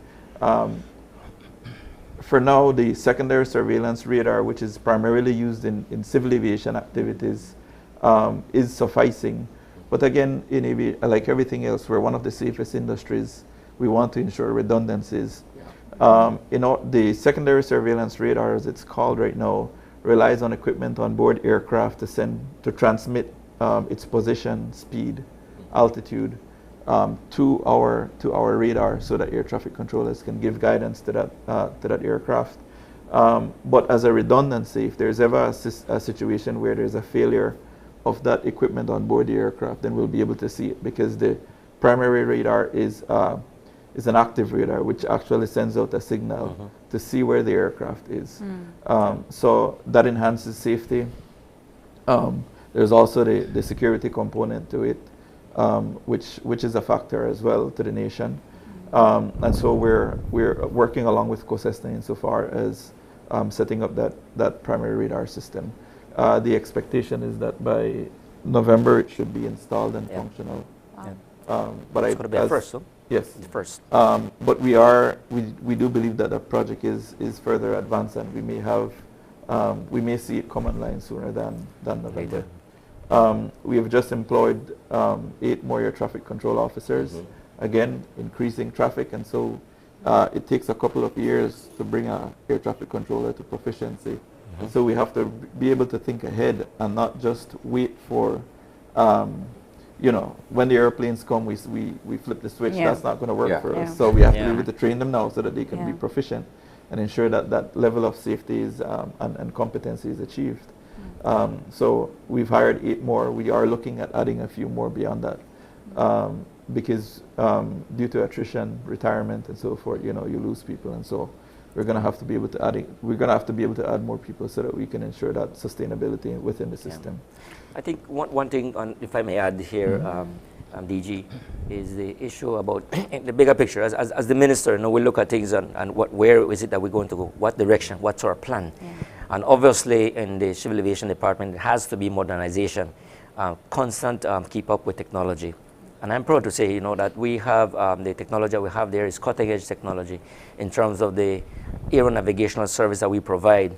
For now, the secondary surveillance radar, which is primarily used in civil aviation activities, is sufficing. But again, like everything else, we're one of the safest industries. We want to ensure redundancies. The secondary surveillance radar, as it's called right now, relies on equipment on board aircraft to transmit its position, speed, altitude to our radar, so that air traffic controllers can give guidance to that aircraft. But as a redundancy, if there's ever a situation where there's a failure of that equipment on board the aircraft, then we'll be able to see it, because the primary radar is an active radar, which actually sends out a signal to see where the aircraft is. So that enhances safety. There's also the security component to it, which is a factor as well to the nation. And so we're working along with COSESNA insofar as setting up that primary radar system. The expectation is that by November it should be installed and functional. But it's going to be a first, so? Yes. The first. But we do believe that the project is further advanced, and we may see it come online sooner than November. We have just employed 8 more air traffic control officers, again increasing traffic, and so it takes a couple of years to bring an air traffic controller to proficiency. And so we have to be able to think ahead and not just wait for when the airplanes come, we flip the switch. Yeah. That's not going to work for Yeah. us. So we have to be able to train them now so that they can be proficient and ensure that level of safety is, and competency is achieved. So we've hired 8 more. We are looking at adding a few more beyond that, because due to attrition, retirement, and so forth, you lose people, and so we're going to have to be able to add more people so that we can ensure that sustainability within the system. I think one thing, if I may add here, DG, is the issue about the bigger picture. As the minister, we look at things and where is it that we're going to go, what direction, what's our plan. And obviously in the Civil Aviation Department, it has to be modernization, constant keep up with technology. And I'm proud to say, that we have the technology we have there is cutting edge technology in terms of the aeronavigational service that we provide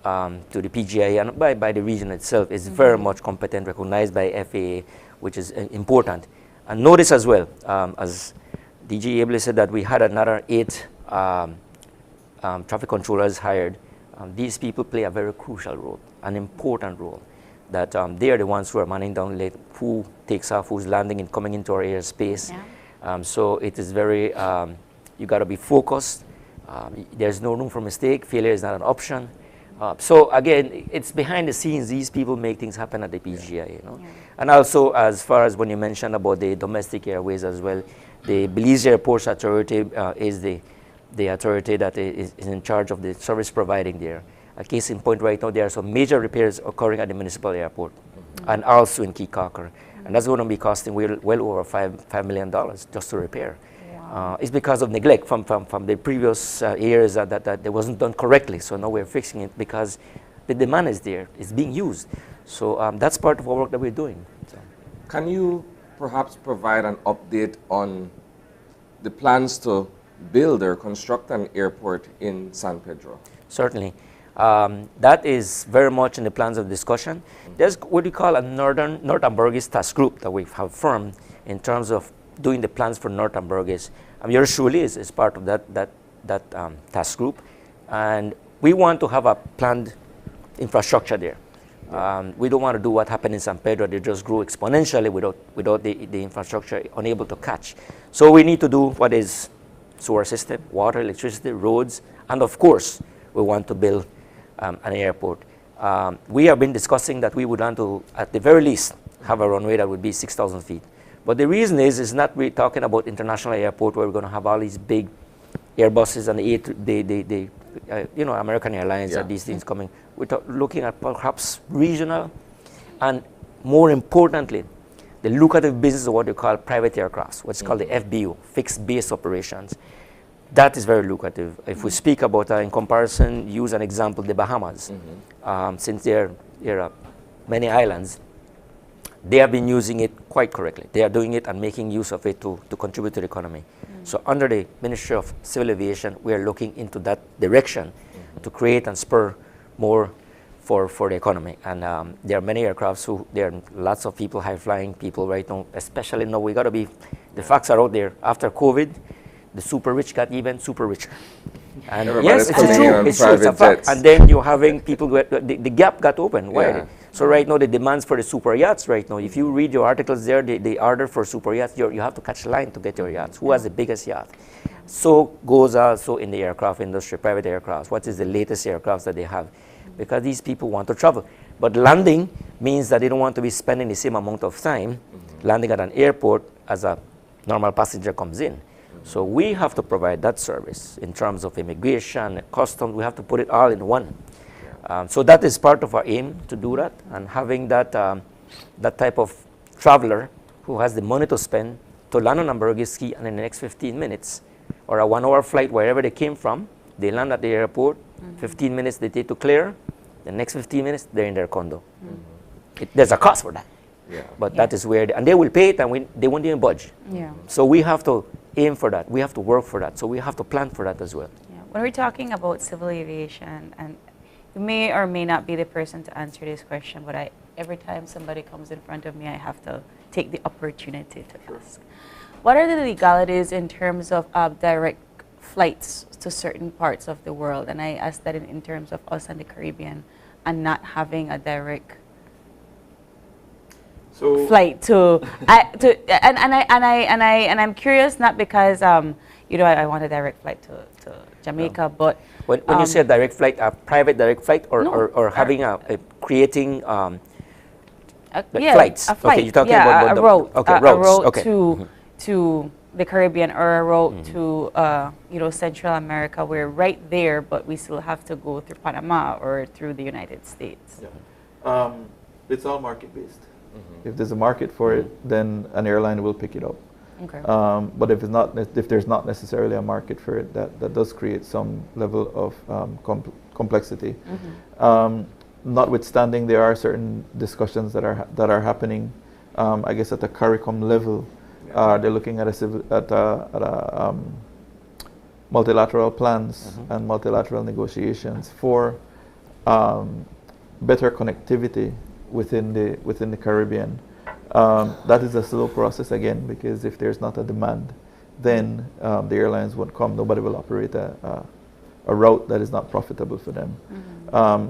to the PGI and by the region itself is very much competent, recognized by FAA, which is important. And notice as well, as DG ably said, that we had another 8 traffic controllers hired. These people play a very crucial role, an important role. That they are the ones who are manning down late, who takes off, who's landing and coming into our airspace. So it is very, you got to be focused. There's no room for mistake. Failure is not an option. So again, it's behind the scenes. These people make things happen at the PGI, And also, as far as when you mentioned about the domestic airways as well, the Belize Airports Authority is the authority that is in charge of the service providing there. A case in point right now, there are some major repairs occurring at the municipal airport and also in Key Cocker. And that's going to be costing well over $5 million just to repair. It's because of neglect from the previous years that it wasn't done correctly. So now we're fixing it because the demand is there. It's being used. So that's part of our work that we're doing. So. Can you perhaps provide an update on the plans to build or construct an airport in San Pedro? Certainly. That is very much in the plans of discussion. There's what we call a Northern Burgess task group that we have formed in terms of doing the plans for Northern Burgess. Yours truly is part of that task group. And we want to have a planned infrastructure there. We don't want to do what happened in San Pedro. They just grew exponentially without the infrastructure unable to catch. So we need to do what is sewer system, water, electricity, roads, and of course, we want to build an airport. We have been discussing that we would want to, at the very least, have a runway that would be 6,000 feet. But the reason is not really talking about international airport where we're going to have all these big Airbuses and the American Airlines and these things coming. We're looking at perhaps regional and more importantly, the lucrative business of what you call private aircrafts, what's called the FBO, fixed base operations. That is very lucrative. If we speak about, in comparison, use an example, the Bahamas. Since there are many islands, they have been using it quite correctly. They are doing it and making use of it to contribute to the economy. So under the Ministry of Civil Aviation, we are looking into that direction to create and spur more for the economy. And there are many aircrafts there are lots of people, high-flying people right now, especially now we got to be, the facts are out there. After COVID, the super rich got even super richer. And yes, it's true, it's a fact. And then you're having people, the gap got open. Why? So right now, the demands for the super yachts right now, if you read your articles there, they order for super yachts, you have to catch a line to get your yachts. Who has the biggest yacht? So goes also in the aircraft industry, private aircraft. What is the latest aircraft that they have? Because these people want to travel. But landing means that they don't want to be spending the same amount of time landing at an airport as a normal passenger comes in. So we have to provide that service in terms of immigration, customs. We have to put it all in one. So that is part of our aim to do that, and having that that type of traveler who has the money to spend to land on Ambergis and in the next 15 minutes, or a 1-hour flight wherever they came from, they land at the airport, 15 minutes they take to clear, the next 15 minutes they're in their condo. There's a cost for that. But that is where, and they will pay it and they won't even budge. So we have to aim for that. We have to work for that. So we have to plan for that as well. When we're talking about civil aviation, and you may or may not be the person to answer this question, but every time somebody comes in front of me, I have to take the opportunity to ask. What are the legalities in terms of direct flights to certain parts of the world? And I ask that in terms of us and the Caribbean, and not having a direct flight and I'm curious, not because I want a direct flight to Jamaica, but when you say a direct flight, a private direct flight, or having creating flights. A flight. Okay, you're talking about a route. Okay, a route okay. to the Caribbean, or a route to Central America. We're right there, but we still have to go through Panama or through the United States. It's all market based. If there's a market for it, then an airline will pick it up. Okay. But if there's not necessarily a market for it, that does create some level of complexity. Notwithstanding, there are certain discussions that are happening. I guess at the CARICOM level, they're looking at multilateral plans and multilateral negotiations for better connectivity within the Caribbean. That is a slow process again, because if there's not a demand, then the airlines won't come. Nobody will operate a route that is not profitable for them.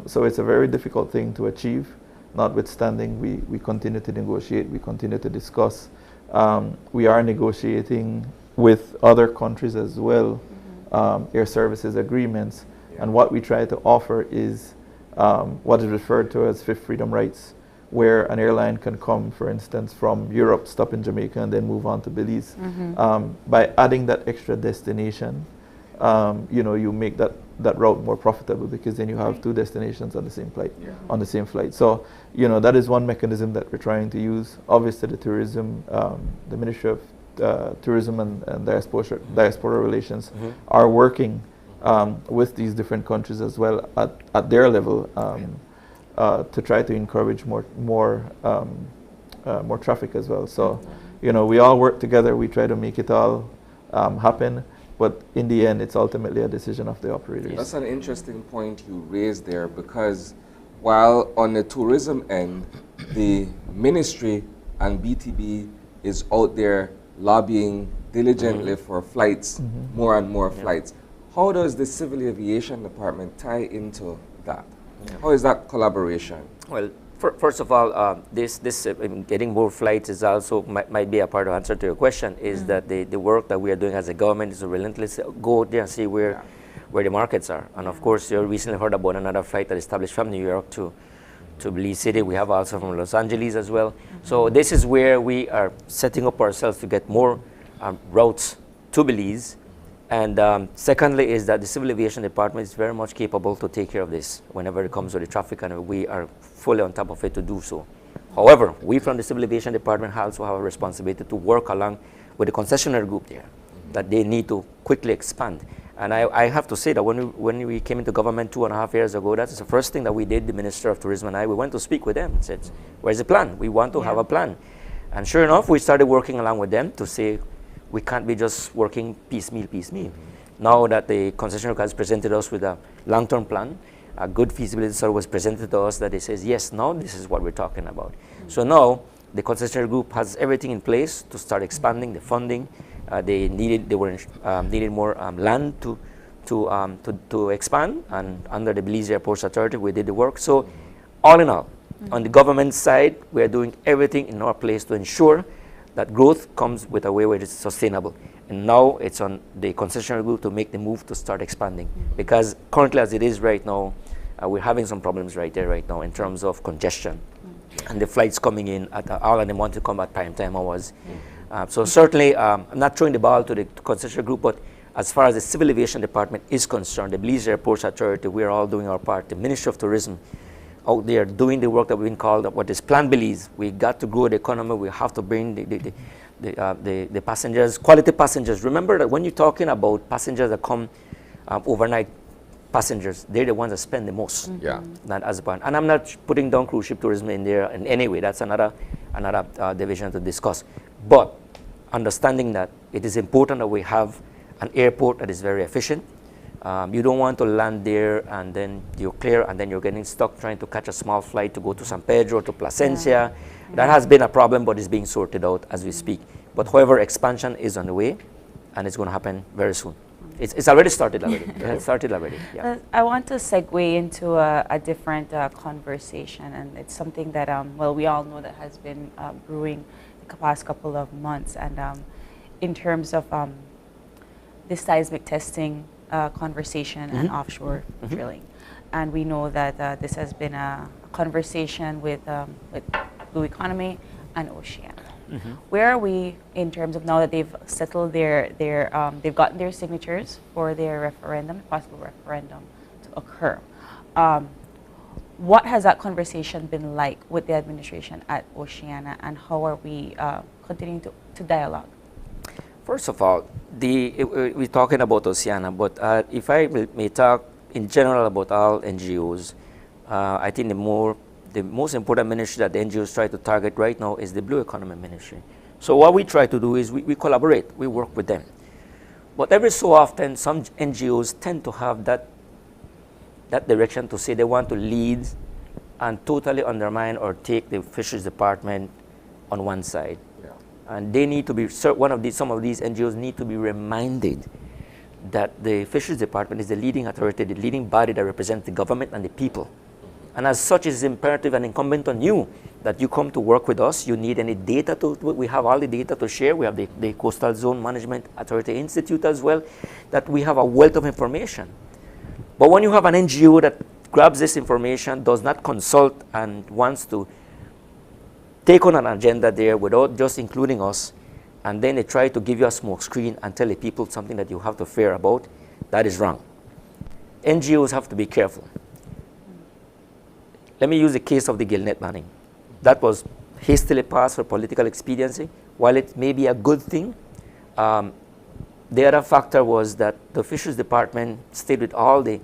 So it's a very difficult thing to achieve. Notwithstanding, we continue to negotiate, we continue to discuss. We are negotiating with other countries as well, air services agreements, and what we try to offer is what is referred to as fifth freedom rights, where an airline can come, for instance, from Europe, stop in Jamaica, and then move on to Belize. By adding that extra destination, you make that route more profitable, because then you have two destinations on the same flight. On the same flight. So, that is one mechanism that we're trying to use. Obviously, the Ministry of Tourism and Diaspora Relations are working with these different countries as well at their level. To try to encourage more traffic as well. So, we all work together. We try to make it all happen, but in the end, it's ultimately a decision of the operators. That's an interesting point you raised there, because while on the tourism end, the ministry and BTB is out there lobbying diligently for flights, more and more flights. How does the Civil Aviation Department tie into that? How is that collaboration? Well, First of all, getting more flights is also might be a part of the answer to your question. Is that the work that we are doing as a government is to relentlessly go there and see where the markets are. And of course, you recently heard about another flight that established from New York to Belize City. We have also from Los Angeles as well. So this is where we are setting up ourselves to get more routes to Belize. And secondly is that the Civil Aviation Department is very much capable to take care of this whenever it comes to the traffic, and we are fully on top of it to do so. However, we from the Civil Aviation Department also have a responsibility to work along with the concessionaire group there, that they need to quickly expand. And I have to say that when we came into government 2.5 years ago, that's the first thing that we did, the Minister of Tourism and I, we went to speak with them and said, where's the plan? We want to have a plan. And sure enough, we started working along with them to say, we can't be just working piecemeal. Now that the concessionaire has presented us with a long-term plan, a good feasibility study was presented to us that it says, yes, now this is what we're talking about. So now the concessionaire group has everything in place to start expanding the funding. They needed more land to expand, and under the Belize Airports Authority, we did the work. So all in all, on the government side, we are doing everything in our place to ensure that growth comes with a way where it's sustainable. And now it's on the concessionaire group to make the move to start expanding. Because currently as it is right now, we're having some problems right now in terms of congestion. And the flights coming in at all, and they want to come at prime time hours. So certainly, I'm not throwing the ball to the concessionaire group, but as far as the Civil Aviation Department is concerned, the Belize Airports Authority, we're all doing our part. The Ministry of Tourism out there doing the work that we've been called, what is Plan Belize. We got to grow the economy. We have to bring the passengers, quality passengers. Remember that when you're talking about passengers that come overnight passengers, they're the ones that spend the most. Not as bad. And I'm not putting down cruise ship tourism in there in any way. That's another division to discuss. But understanding that it is important that we have an airport that is very efficient. You don't want to land there and then you're clear and then you're getting stuck trying to catch a small flight to go to San Pedro, to Placencia. That has been a problem, but it's being sorted out as we speak. But however, expansion is on the way, and it's going to happen very soon. It's already started already. It started already. Yeah. I want to segue into a different conversation, and it's something that, well, we all know that has been brewing the past couple of months, and in terms of the seismic testing conversation and offshore drilling. And we know that this has been a conversation with Blue Economy and Oceana. Where are we in terms of now that they've settled they've gotten their signatures for their referendum, possible referendum to occur? What has that conversation been like with the administration at Oceana, and how are we continuing to dialogue? First of all, we're talking about Oceana, but if I may talk in general about all NGOs, I think the most important ministry that the NGOs try to target right now is the Blue Economy Ministry. So what we try to do is we collaborate, we work with them. But every so often, some NGOs tend to have that direction to say they want to lead and totally undermine or take the Fisheries Department on one side. And they need to be, some of these NGOs need to be reminded that the Fisheries Department is the leading authority, the leading body that represents the government and the people. And as such, it's imperative and incumbent on you that you come to work with us. You need any data we have all the data to share. We have the Coastal Zone Management Authority Institute as well, that we have a wealth of information. But when you have an NGO that grabs this information, does not consult, and wants to take on an agenda there without just including us, and then they try to give you a smoke screen and tell the people something that you have to fear about, that is wrong. NGOs have to be careful. Let me use the case of the Gillnet banning. That was hastily passed for political expediency. While it may be a good thing, the other factor was that the Fisheries Department stayed with all the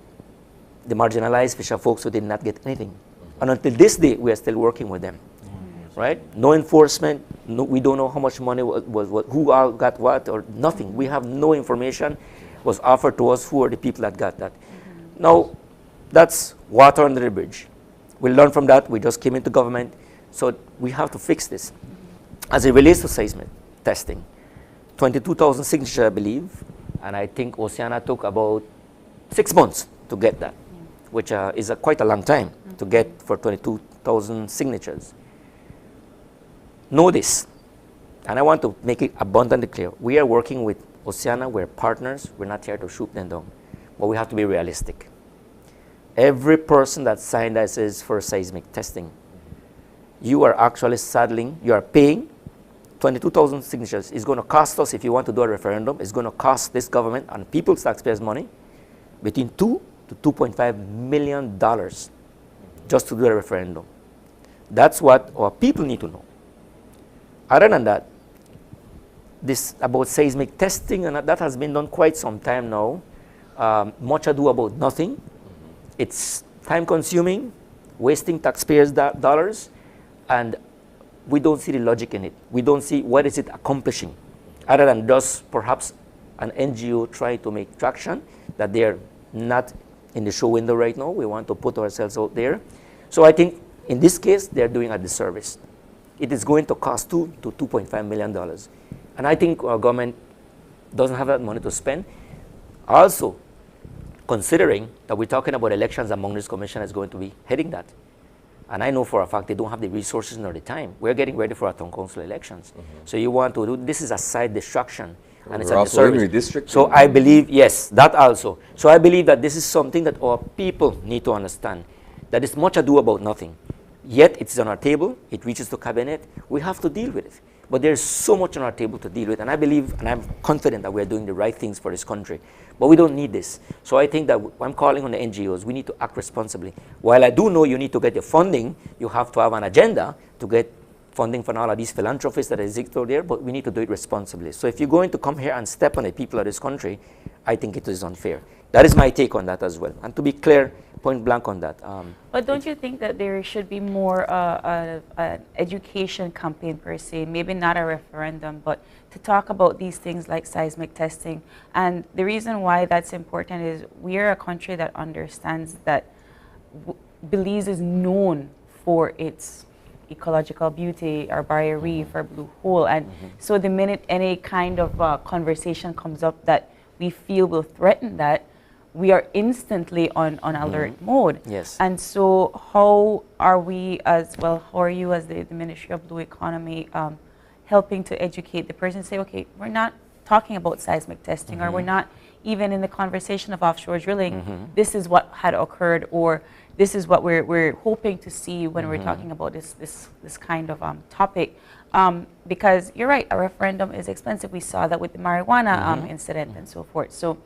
marginalized fisher folks who did not get anything. And until this day, we are still working with them. Right? No enforcement, we don't know how much money was who all got what, or nothing. We have no information was offered to us who are the people that got that. Now, that's water under the bridge. We learned from that. We just came into government. So we have to fix this. As it relates to seismic testing, 22,000 signatures, I believe, and I think Oceana took about 6 months to get that, which is quite a long time to get for 22,000 22,000 signatures. Know this, and I want to make it abundantly clear. We are working with Oceana, we're partners, we're not here to shoot them down, but we have to be realistic. Every person that signed that says for seismic testing, you are actually saddling, you are paying 22,000 signatures. It's going to cost us, if you want to do a referendum, it's going to cost this government and people's taxpayers money between $2 to $2.5 million just to do a referendum. That's what our people need to know. Other than that, this about seismic testing, and that has been done quite some time now. Much ado about nothing. It's time consuming, wasting taxpayers' dollars, and we don't see the logic in it. We don't see what is it accomplishing, other than just perhaps an NGO trying to make traction, that they're not in the show window right now. We want to put ourselves out there. So I think in this case, they're doing a disservice. It is going to cost $2 to $2.5 million. And I think our government doesn't have that money to spend. Also, considering that we're talking about elections, among this commission is going to be heading that. And I know for a fact they don't have the resources nor the time. We're getting ready for our town council elections. So you want to do, this is a side distraction. And it's a disservice. So I believe, yes, that also. So I believe that this is something that our people need to understand, that it's much ado about nothing. Yet it's on our table, it reaches to cabinet, we have to deal with it. But there's so much on our table to deal with, and I believe, and I'm confident that we're doing the right things for this country. But we don't need this. So I think that I'm calling on the NGOs, we need to act responsibly. While I do know you need to get your funding, you have to have an agenda to get funding from all of these philanthropists that exist out there, but we need to do it responsibly. So if you're going to come here and step on the people of this country, I think it is unfair. That is my take on that as well. And to be clear, point blank on that. But don't you think that there should be more an education campaign per se, maybe not a referendum, but to talk about these things like seismic testing? And the reason why that's important is we are a country that understands that Belize is known for its ecological beauty, our barrier reef, our blue hole. And so the minute any kind of conversation comes up that we feel will threaten that, we are instantly on alert mode. Yes. And so how are we as well, how are you as the Ministry of Blue Economy helping to educate the person, say, okay, we're not talking about seismic testing, or we're not even in the conversation of offshore drilling, this is what had occurred, or this is what we're hoping to see when we're talking about this kind of topic. Because you're right, a referendum is expensive. We saw that with the marijuana incident and so forth. So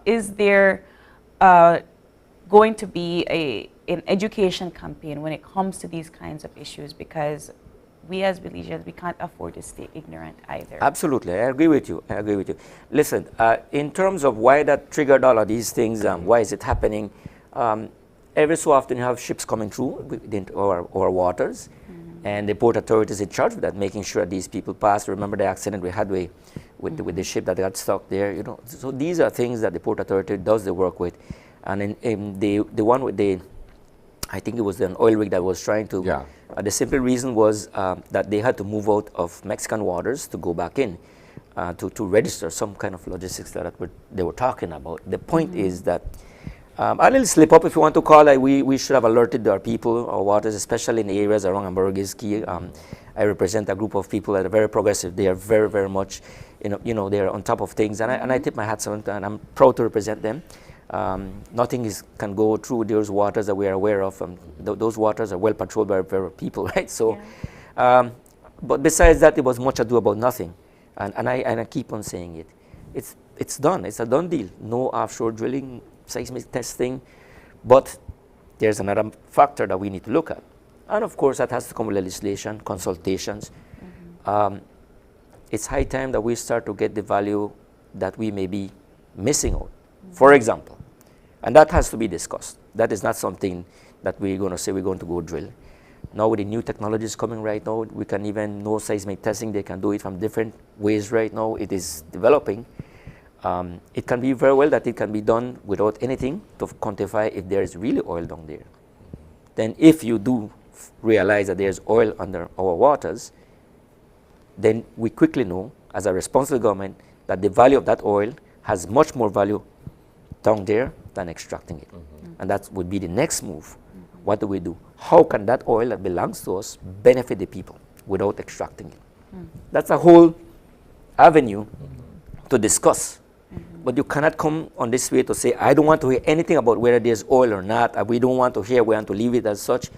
is there going to be an education campaign when it comes to these kinds of issues? Because we as Belizeans, we can't afford to stay ignorant either. Absolutely, I agree with you. I agree with you. Listen, in terms of why that triggered all of these things, why is it happening? Every so often you have ships coming through within our waters, and the port authority is in charge of that, making sure that these people pass. Remember the accident we had with the ship that got stuck there, you know. So these are things that the port authority does the work with. And in the one with I think it was an oil rig that was trying to, the simple reason was that they had to move out of Mexican waters to go back in to register some kind of logistics that they were talking about. The point is that a little slip up, if you want to call it, we should have alerted our people, our waters, especially in the areas around Ambergris Key. I represent a group of people that are very progressive. They are very, very much, you know, they are on top of things, and I tip my hat on, and I'm proud to represent them. Nothing can go through those waters that we are aware of. Those waters are well patrolled by our people, right? So, but besides that, it was much ado about nothing, and I keep on saying it. It's done. It's a done deal. No offshore drilling, seismic testing, but there's another factor that we need to look at, and of course that has to come with legislation, consultations. It's high time that we start to get the value that we may be missing out. For example, and that has to be discussed. That is not something that we're going to say we're going to go drill. Now with the new technologies coming right now, we can even know seismic testing. They can do it from different ways right now. It is developing. It can be very well that it can be done without anything to quantify if there is really oil down there. Then if you do realize that there's oil under our waters, then we quickly know as a responsible government that the value of that oil has much more value down there than extracting it. And that would be the next move. What do we do? How can that oil that belongs to us benefit the people without extracting it? That's a whole avenue to discuss. But you cannot come on this way to say, I don't want to hear anything about whether there's oil or not. We don't want to hear, we want to leave it as such.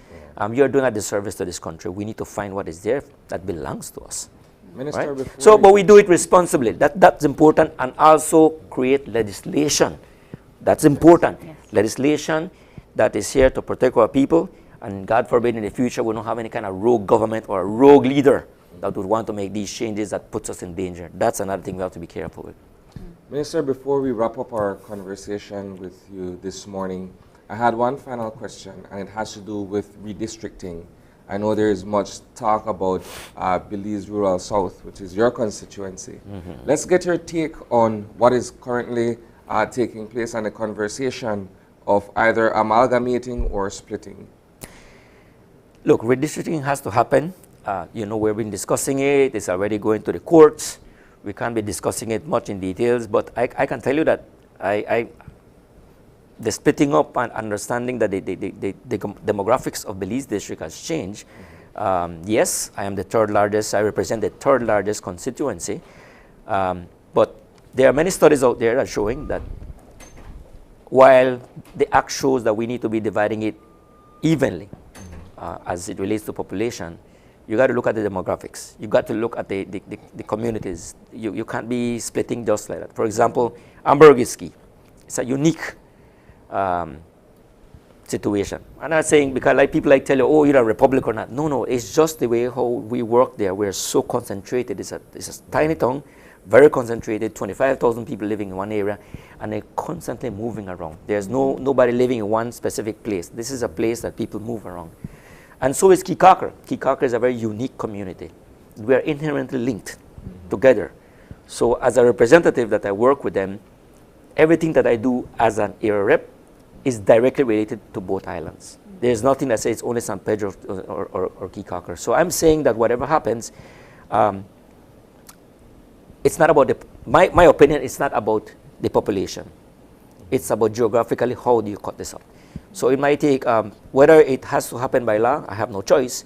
You're doing a disservice to this country. We need to find what is there that belongs to us. Minister, right? So, but we do it responsibly. That's important, and also create legislation. That's important. Yes. Legislation that is here to protect our people, and God forbid in the future we don't have any kind of rogue government or a rogue leader that would want to make these changes that puts us in danger. That's another thing we have to be careful with. Minister, before we wrap up our conversation with you this morning, I had one final question, and it has to do with redistricting. I know there is much talk about Belize Rural South, which is your constituency. Let's get your take on what is currently taking place and the conversation of either amalgamating or splitting. Look, redistricting has to happen. We've been discussing it. It's already going to the courts. We can't be discussing it much in details, but I can tell you that the splitting up and understanding that the demographics of Belize district has changed. Yes, I am the third largest. I represent the third largest constituency. But there are many studies out there that are showing that while the act shows that we need to be dividing it evenly as it relates to population, you got to look at the demographics. You got to look at the communities. You can't be splitting just like that. For example, Ambergiski, it's a unique situation. I'm not saying because people tell you, oh, you're a Republic or not. No, it's just the way how we work there. We're so concentrated. It's a tiny town, very concentrated, 25,000 people living in one area, and they're constantly moving around. There's nobody living in one specific place. This is a place that people move around. And so is Kikakar. Kikakar is a very unique community. We are inherently linked together. So as a representative that I work with them, everything that I do as an area rep is directly related to both islands. There's nothing that says it's only San Pedro or Kikakar. So I'm saying that whatever happens, it's not about my opinion, it's not about the population. It's about geographically how do you cut this up. So it might take, whether it has to happen by law, I have no choice,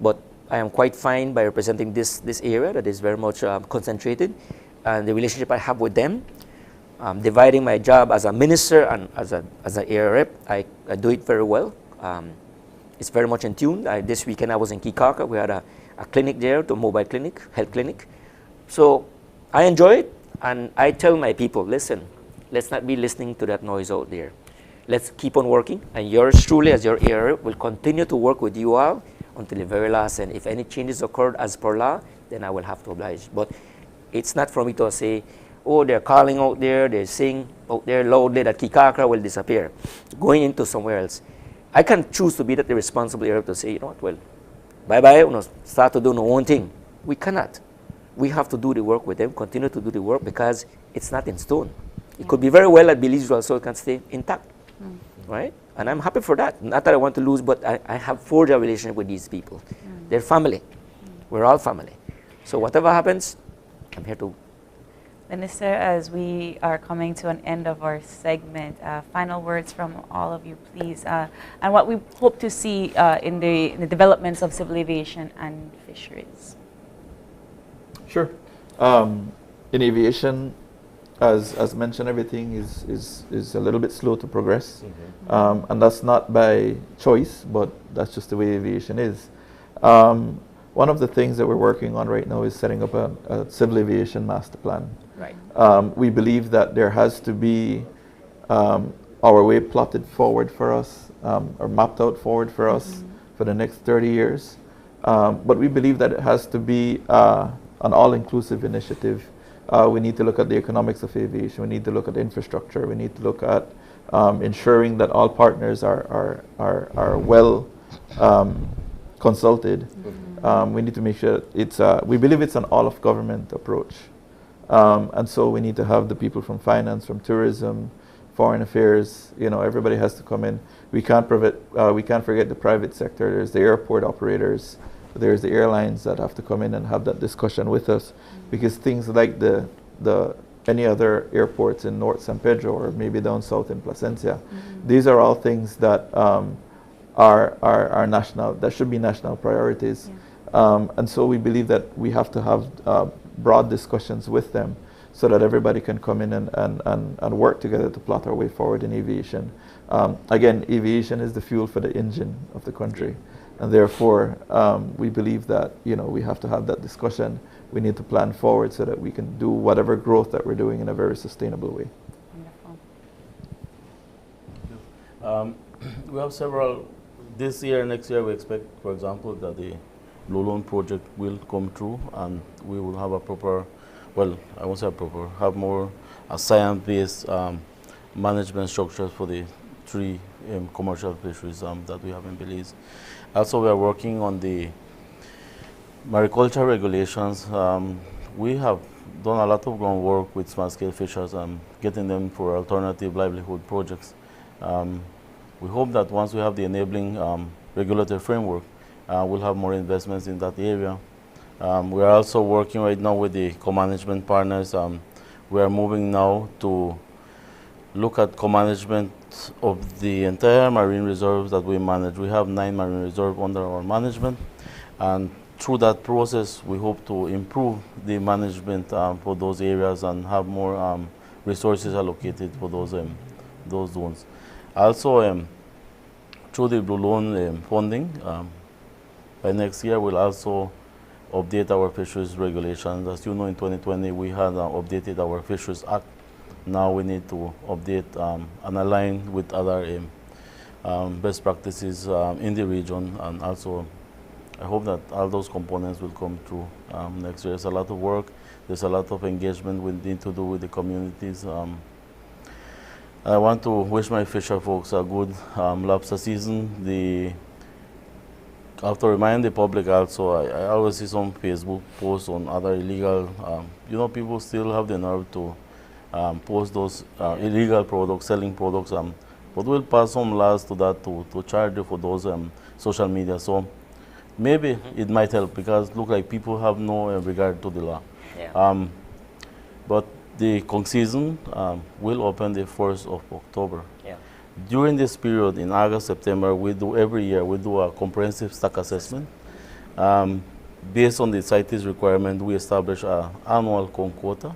but I am quite fine by representing this area that is very much concentrated, and the relationship I have with them, dividing my job as a minister and as an area rep, I do it very well. It's very much in tune. This weekend I was in Kikaka. We had a clinic there, a mobile clinic, health clinic. So I enjoy it, and I tell my people, listen, let's not be listening to that noise out there. Let's keep on working, and yours truly as your area will continue to work with you all until the very last. And if any changes occurred as per law, then I will have to oblige. But it's not for me to say, oh, they're calling out there, they're saying out there loudly that Kikakar will disappear, going into somewhere else. I can choose to be that the responsible area to say, you know what, well, bye-bye, start to do our own thing. We cannot. We have to do the work with them, continue to do the work, because it's not in stone. It could be very well that Belize Rural South can stay intact, right? And I'm happy for that. Not that I want to lose, but I have forged a relationship with these people. They're family. We're all family. So whatever happens, I'm here to. Minister, as we are coming to an end of our segment, final words from all of you, please, and what we hope to see in the developments of civil aviation and fisheries. Sure. In aviation, as mentioned, everything is a little bit slow to progress, and that's not by choice, but that's just the way aviation is. One of the things that we're working on right now is setting up a civil aviation master plan. Right. We believe that there has to be our way plotted forward for us, or mapped out forward for us for the next 30 years. But we believe that it has to be an all-inclusive initiative. We need to look at the economics of aviation. We need to look at infrastructure. We need to look at ensuring that all partners are well consulted. We need to make sure we believe it's an all-of-government approach. And so we need to have the people from finance, from tourism, foreign affairs, everybody has to come in. We can't forget the private sector. There's the airport operators. There's the airlines that have to come in and have that discussion with us, because things like any other airports in North San Pedro or maybe down south in Placencia, these are all things that are national, that should be national priorities. And so we believe that we have to have broad discussions with them so that everybody can come in and work together to plot our way forward in aviation. Again, aviation is the fuel for the engine of the country. And therefore, we believe that, you know, we have to have that discussion. We need to plan forward so that we can do whatever growth that we're doing in a very sustainable way. We have several, this year, next year, we expect, for example, that the Blue Loan project will come through and we will have a proper, well, I won't say a proper, have more science-based management structures for the 3 commercial fisheries that we have in Belize. Also, we are working on the mariculture regulations. We have done a lot of groundwork with small-scale fishers, getting them for alternative livelihood projects. We hope that once we have the enabling regulatory framework, we'll have more investments in that area. We are also working right now with the co-management partners. We are moving now to look at co-management of the entire marine reserves that we manage. We have 9 marine reserves under our management, and through that process, we hope to improve the management for those areas and have more resources allocated for those zones. Also, through the Blue Loan funding, by next year, we'll also update our fisheries regulations. As you know, in 2020, we had updated our Fisheries Act. Now we need to update and align with other best practices in the region. And also, I hope that all those components will come through next year. There's a lot of work. There's a lot of engagement we need to do with the communities. I want to wish my fisher folks a good lobster season. I have to remind the public also, I always see some Facebook posts on other illegal, you know, people still have the nerve to post those illegal products, selling products, but we'll pass some laws to that to charge you for those social media. So maybe it might help, because it looks like people have no regard to the law. Yeah. But the conch season will open the 1st of October. Yeah. During this period, in August, September, every year we do a comprehensive stock assessment. Based on the CITES requirement, we establish an annual conch quota,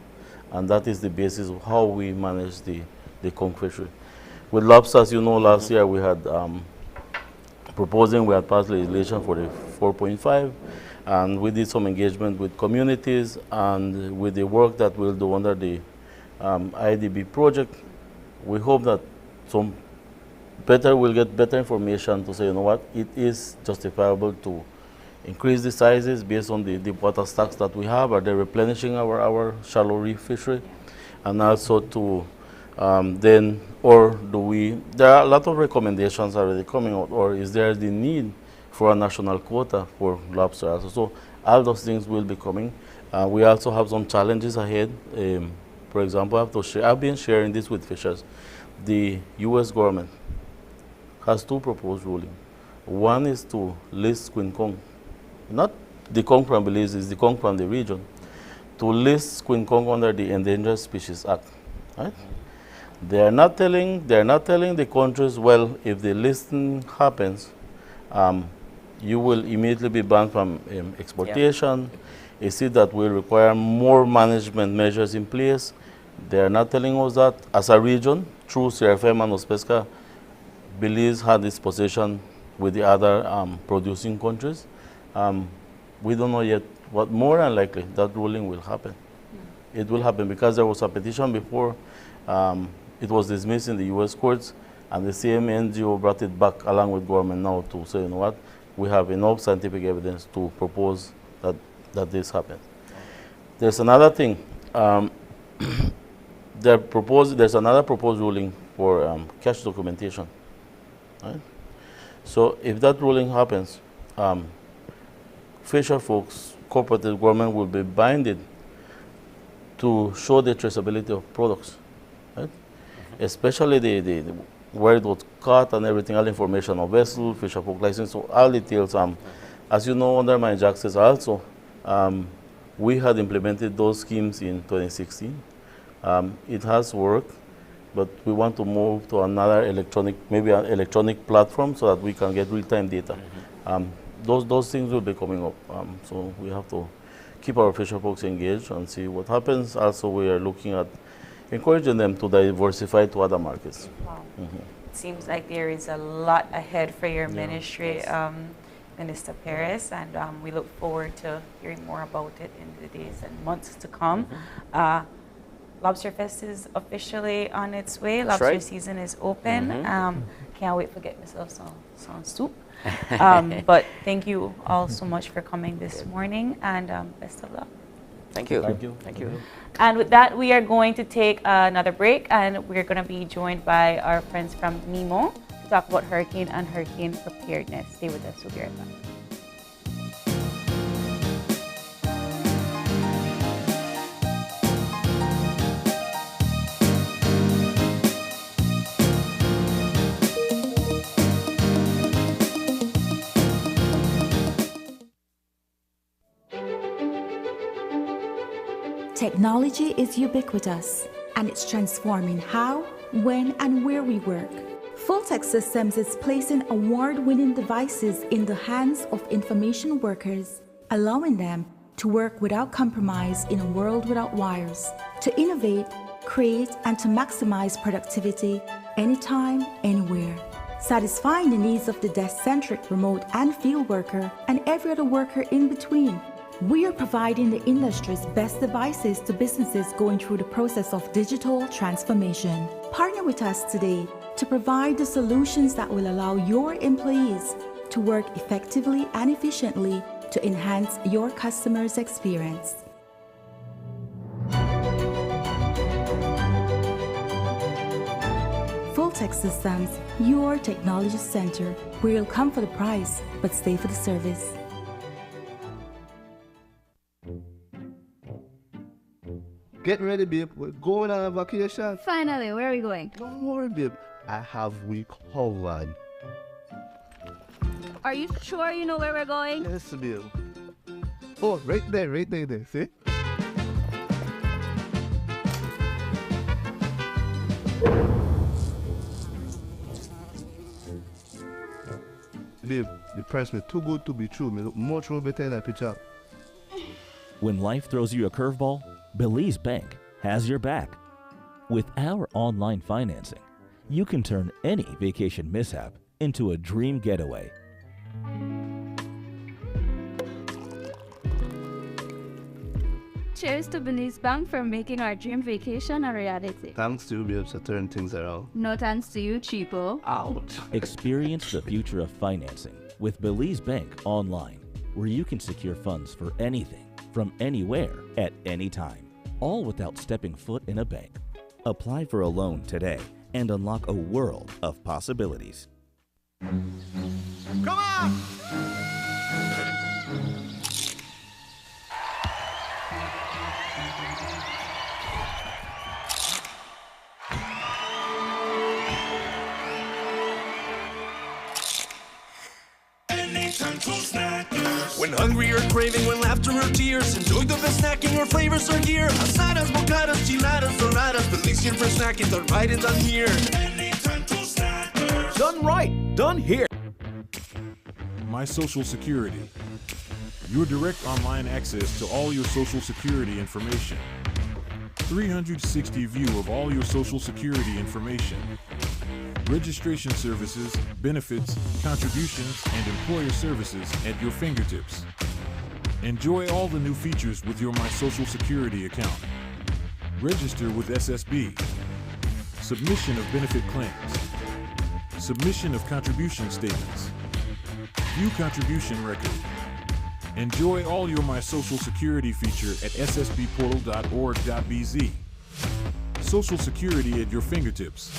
and that is the basis of how we manage the conch fishery. With lobsters, you know, last year we had we had passed legislation for the 4.5, and we did some engagement with communities, and with the work that we'll do under the IDB project, we hope that we'll get better information to say, you know what, it is justifiable to increase the sizes based on the deep water stocks that we have. Are they replenishing our shallow reef fishery? And also to there are a lot of recommendations already coming out, or is there the need for a national quota for lobster also? So all those things will be coming. We also have some challenges ahead. For example, I've been sharing this with fishers. The U.S. government has 2 proposed rulings. One is to list queen conch, not the conch from Belize, it's the conch from the region, to list queen conch under the Endangered Species Act. Right? They are not telling the countries, well, if the listing happens, you will immediately be banned from exportation. Yeah. Is it that will require more management measures in place? They are not telling us that. As a region, through CRFM and OSPESCA, Belize had its position with the other producing countries. We don't know yet what, more than likely that ruling will happen. Yeah. It will happen because there was a petition before. It was dismissed in the U.S. courts, and the same NGO brought it back along with government now to say, you know what, we have enough scientific evidence to propose that this happens. There's another thing. There's another proposed ruling for cash documentation. Right? So if that ruling happens, fisher folks, corporate government will be binded to show the traceability of products, right? Especially the where it was caught and everything, all information of vessel, fisher folk license, so all details. As you know, under my JAXES also, we had implemented those schemes in 2016. It has worked. but we want to move to another electronic, maybe an electronic platform so that we can get real-time data. Those things will be coming up. So we have to keep our fisher folks engaged and see what happens. Also, we are looking at encouraging them to diversify to other markets. Wow. It seems like there is a lot ahead for your ministry, Minister Perez, and we look forward to hearing more about it in the days and months to come. Lobster Fest is officially on its way. That's Lobster right. season is open. Can't wait to get myself some soup. But thank you all so much for coming this morning, and best of luck. Thank you. Thank you. Thank you. And with that, we are going to take another break, and we're going to be joined by our friends from NEMO to talk about hurricane and hurricane preparedness. Stay with us. We'll be right back. Technology is ubiquitous, and it's transforming how, when, and where we work. Fulltech Systems is placing award-winning devices in the hands of information workers, allowing them to work without compromise in a world without wires, to innovate, create, and to maximize productivity anytime, anywhere, satisfying the needs of the desk-centric remote and field worker and every other worker in between. We are providing the industry's best devices to businesses going through the process of digital transformation. Partner with us today to provide the solutions that will allow your employees to work effectively and efficiently to enhance your customers' experience. Fulltech Systems, your technology center, where you'll come for the price, but stay for the service. Get ready, babe. We're going on a vacation. Finally, where are we going? Don't worry, babe. I have we covered. Are you sure you know where we're going? Yes, babe. Oh, right there, see? Babe, the price me too good to be true. Me look much more better in that picture. When life throws you a curveball, Belize Bank has your back. With our online financing, you can turn any vacation mishap into a dream getaway. Cheers to Belize Bank for making our dream vacation a reality. Thanks to you, babes, to turn things around. No thanks to you, cheapo. Out. Experience the future of financing with Belize Bank online, where you can secure funds for anything, from anywhere, at any time, all without stepping foot in a bank. Apply for a loan today and unlock a world of possibilities. Come on! When hungry or craving, when laughter or tears, enjoy the best snacking or flavors are here. Asadas, bocadas, chiladas, doradas, Belizean for snacking, are right and done here. Done right, done here. My Social Security. Your direct online access to all your Social Security information. 360 view of all your Social Security information. Registration services, benefits, contributions, and employer services at your fingertips. Enjoy all the new features with your My Social Security account. Register with SSB. Submission of benefit claims. Submission of contribution statements. View contribution record. Enjoy all your My Social Security feature at ssbportal.org.bz. Social Security at your fingertips.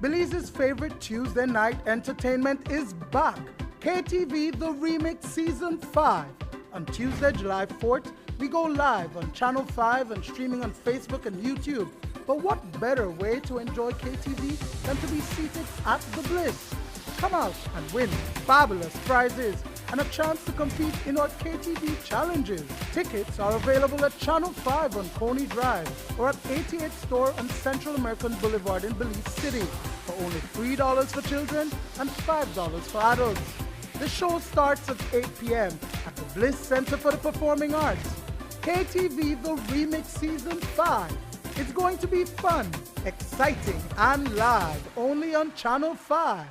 Belize's favorite Tuesday night entertainment is back. KTV The Remix Season 5. On Tuesday, July 4th, we go live on Channel 5 and streaming on Facebook and YouTube. But what better way to enjoy KTV than to be seated at the Bliss? Come out and win fabulous prizes and a chance to compete in our KTV challenges. Tickets are available at Channel 5 on Coney Drive or at 88th Store on Central American Boulevard in Belize City for only $3 for children and $5 for adults. The show starts at 8 p.m. at the Bliss Center for the Performing Arts. KTV The Remix Season 5. It's going to be fun, exciting, and live only on Channel 5.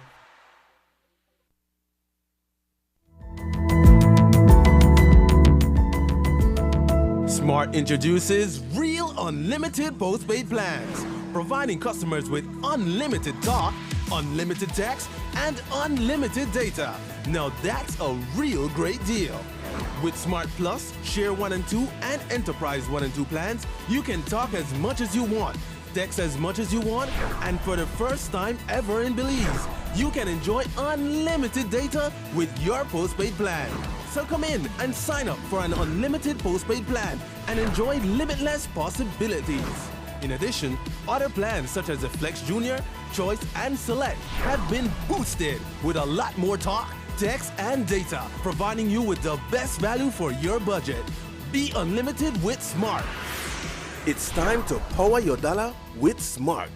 Smart introduces Real Unlimited Postpaid Plans, providing customers with unlimited talk, unlimited text, and unlimited data. Now that's a real great deal. With Smart Plus, Share 1 and 2, and Enterprise 1 and 2 plans, you can talk as much as you want, text as much as you want, and for the first time ever in Belize, you can enjoy unlimited data with your postpaid plan. So come in and sign up for an unlimited postpaid plan and enjoy limitless possibilities. In addition, other plans such as the Flex Junior, Choice, and Select have been boosted with a lot more talk, text, and data, providing you with the best value for your budget. Be unlimited with Smart. It's time to power your dollar with Smart.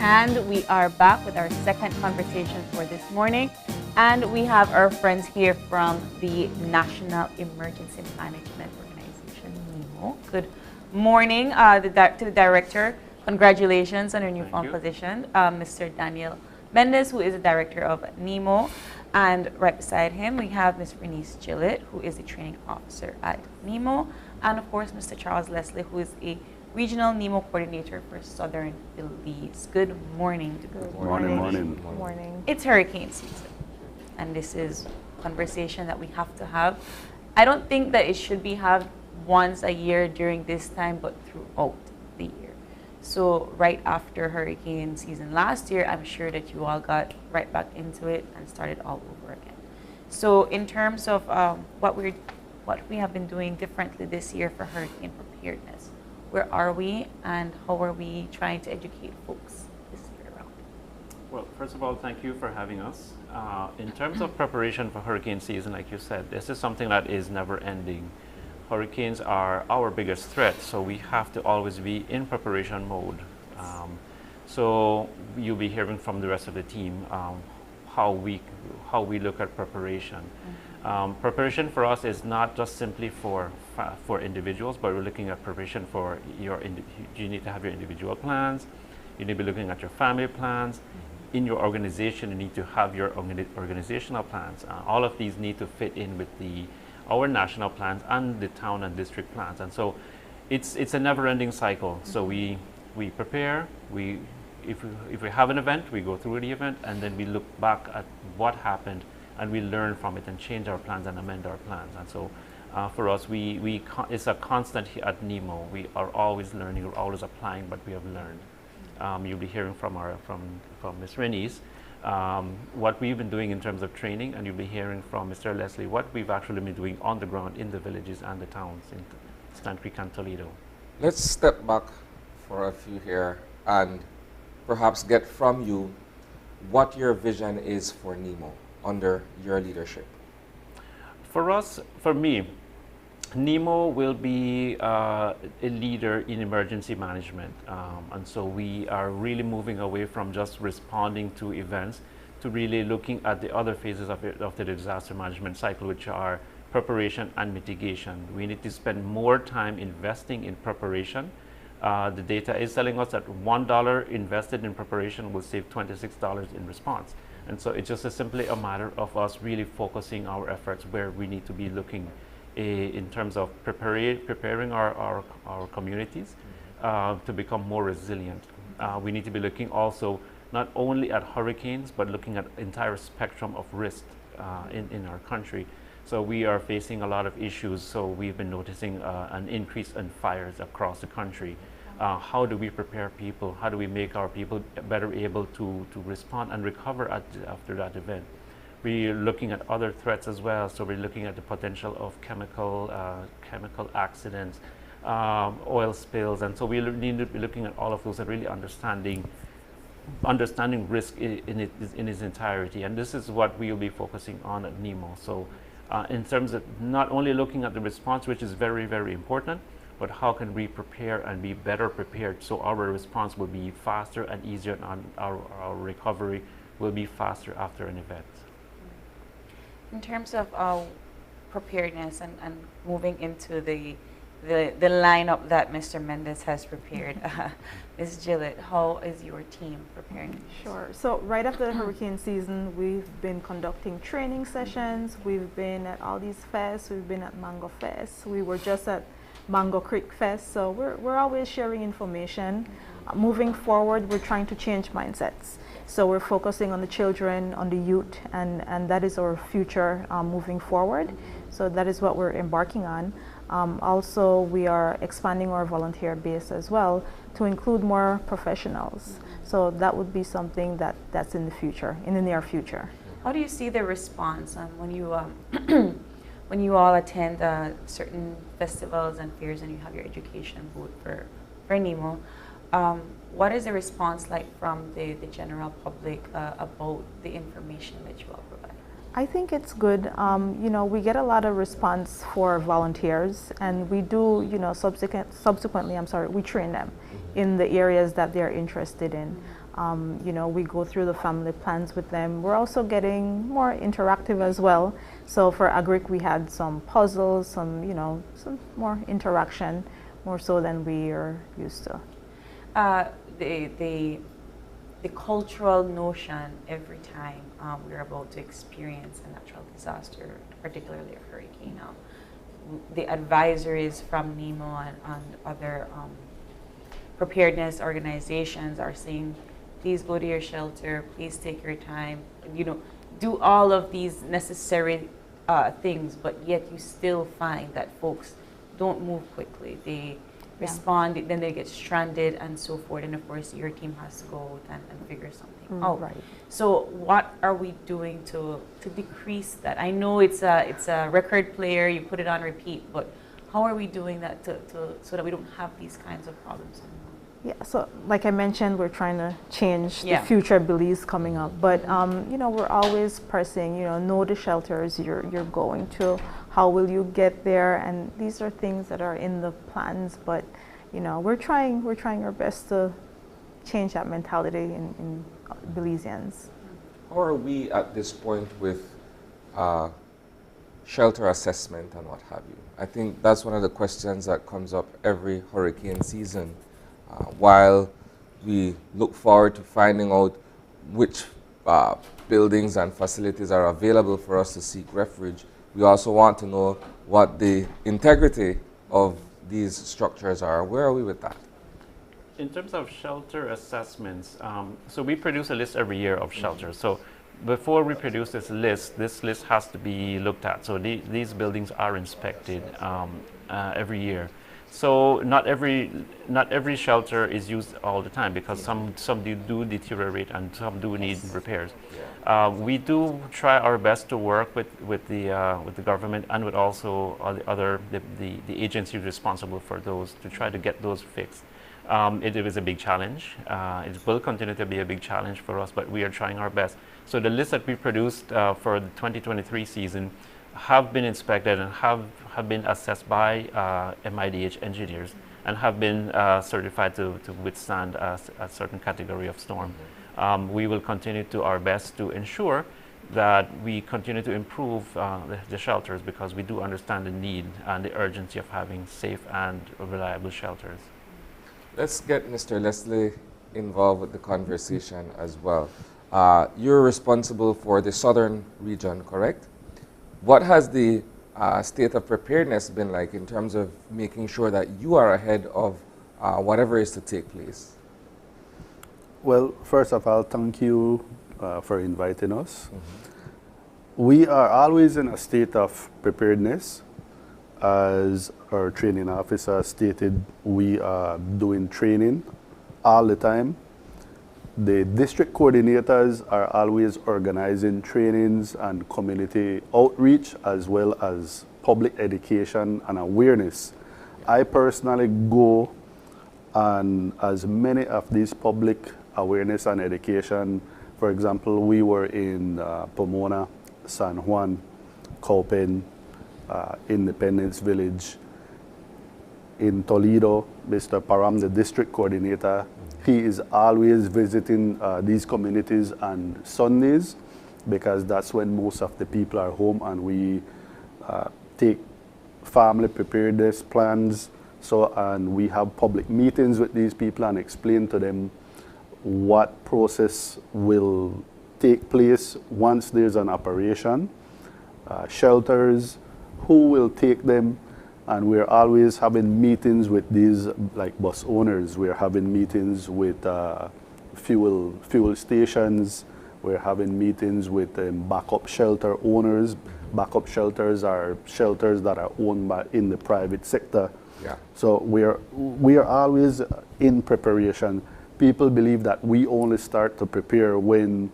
And we are back with our second conversation for this morning. And we have our friends here from the National Emergency Management Organization, NEMO. Good morning to the director. Congratulations on your newfound position, Mr. Daniel Mendes, who is the director of NEMO. And right beside him, we have Ms. Renice Gillett, who is the training officer at NEMO. And of course, Mr. Charles Leslie, who is a Regional NEMO Coordinator for Southern Belize. Good morning. Good morning. Good morning. It's hurricane season, and this is a conversation that we have to have. I don't think that it should be had once a year during this time, but throughout the year. So right after hurricane season last year, I'm sure that you all got right back into it and started all over again. So in terms of what we have been doing differently this year for hurricane preparedness, where are we and how are we trying to educate folks this year around? Well, first of all, thank you for having us. In terms of preparation for hurricane season, like you said, this is something that is never ending. Hurricanes are our biggest threat, so we have to always be in preparation mode. So you'll be hearing from the rest of the team how we look at preparation. Preparation for us is not just simply for individuals, but we're looking at preparation for you need to have your individual plans, you need to be looking at your family plans. In your organization, you need to have your organizational plans. All of these need to fit in with our national plans and the town and district plans. And so it's a never-ending cycle. So we prepare, if we have an event, we go through the event, and then we look back at what happened, and we learn from it and change our plans and amend our plans. And so for us, it's a constant at NEMO. We are always learning, we're always applying what we have learned. You'll be hearing from Ms. Renice what we've been doing in terms of training, and you'll be hearing from Mr. Leslie what we've actually been doing on the ground in the villages and the towns in Stan Creek and Toledo. Let's step back for a few here and perhaps get from you what your vision is for NEMO under your leadership. For me, NEMO will be a leader in emergency management, and so we are really moving away from just responding to events to really looking at the other phases of the disaster management cycle, which are preparation and mitigation. We need to spend more time investing in preparation. The data is telling us that $1 invested in preparation will save $26 in response. And so it's just simply a matter of us really focusing our efforts where we need to be looking in terms of preparing our communities to become more resilient. We need to be looking also not only at hurricanes, but looking at entire spectrum of risk in our country. So we are facing a lot of issues. So we've been noticing an increase in fires across the country. How do we prepare people? How do we make our people better able to respond and recover after that event? We're looking at other threats as well. So we're looking at the potential of chemical accidents, oil spills, and so we need to be looking at all of those and really understanding risk in its entirety. And this is what we will be focusing on at NEMO. So in terms of not only looking at the response, which is very, very important, but how can we prepare and be better prepared so our response will be faster and easier, and our recovery will be faster after an event. In terms of preparedness and moving into the lineup that Mr. Mendes has prepared, Ms. Gillett, how is your team preparing? Sure. So right after the hurricane season, we've been conducting training sessions. We've been at all these fests. We've been at Mango Fest. We were just at Mango Creek Fest. So we're always sharing information. Moving forward, we're trying to change mindsets. So we're focusing on the children, on the youth, and that is our future moving forward. So that is what we're embarking on. Also, we are expanding our volunteer base as well to include more professionals. So that would be something that's in the future, in the near future. How do you see the response when you when you all attend certain festivals and fairs and you have your education booth for NEMO? What is the response like from the general public about the information that you all provide? I think it's good. You know, we get a lot of response for volunteers, and we do, you know, subsequently, we train them in the areas that they're interested in. You know, we go through the family plans with them. We're also getting more interactive as well. So for Agric, we had some puzzles, some more interaction, more so than we are used to. The cultural notion every time we're about to experience a natural disaster, particularly a hurricane, the advisories from NEMO and other preparedness organizations are saying, please go to your shelter, please take your time, you know, do all of these necessary things, but yet you still find that folks don't move quickly. They respond, then they get stranded and so forth, and of course your team has to go out and figure something out. Right. So what are we doing to decrease that? I know it's a record player, you put it on repeat, but how are we doing that so that we don't have these kinds of problems anymore? Yeah, so like I mentioned, we're trying to change the future beliefs coming up, but you know, we're always pressing, you know the shelters you're going to, how will you get there, and these are things that are in the plans, but you know, we're trying our best to change that mentality in Belizeans. How are we at this point with shelter assessment and what have you? I think that's one of the questions that comes up every hurricane season. While we look forward to finding out which buildings and facilities are available for us to seek refuge, we also want to know what the integrity of these structures are. Where are we with that? In terms of shelter assessments, so we produce a list every year of shelters. So before we produce this list has to be looked at. So these buildings are inspected every year. So not every shelter is used all the time, because some do deteriorate and some do need repairs. We do try our best to work with the government and with also the agencies responsible for those to try to get those fixed. It is a big challenge. It will continue to be a big challenge for us, but we are trying our best. So the list that we produced for the 2023 season have been inspected and have been assessed by MIDH engineers and have been certified to withstand a certain category of storm. We will continue to our best to ensure that we continue to improve the shelters, because we do understand the need and the urgency of having safe and reliable shelters. Let's get Mr. Leslie involved with the conversation as well. You're responsible for the southern region, correct? What has the state of preparedness been like in terms of making sure that you are ahead of whatever is to take place? Well, first of all, thank you for inviting us. We are always in a state of preparedness. As our training officer stated, we are doing training all the time. the district coordinators are always organizing trainings and community outreach as well as public education and awareness. I personally go and as many of these public awareness and education, for example, we were in Pomona, San Juan, Cowpen, Independence Village. In Toledo, Mr. Param, the district coordinator, he is always visiting these communities on Sundays because that's when most of the people are home, and we take family preparedness plans. And we have public meetings with these people and explain to them what process will take place once there's an operation, shelters, who will take them. And we're always having meetings with these like bus owners. We're having meetings with fuel stations. We're having meetings with backup shelter owners. Backup shelters are shelters that are owned by in the private sector. Yeah. So we are always in preparation. People believe that we only start to prepare when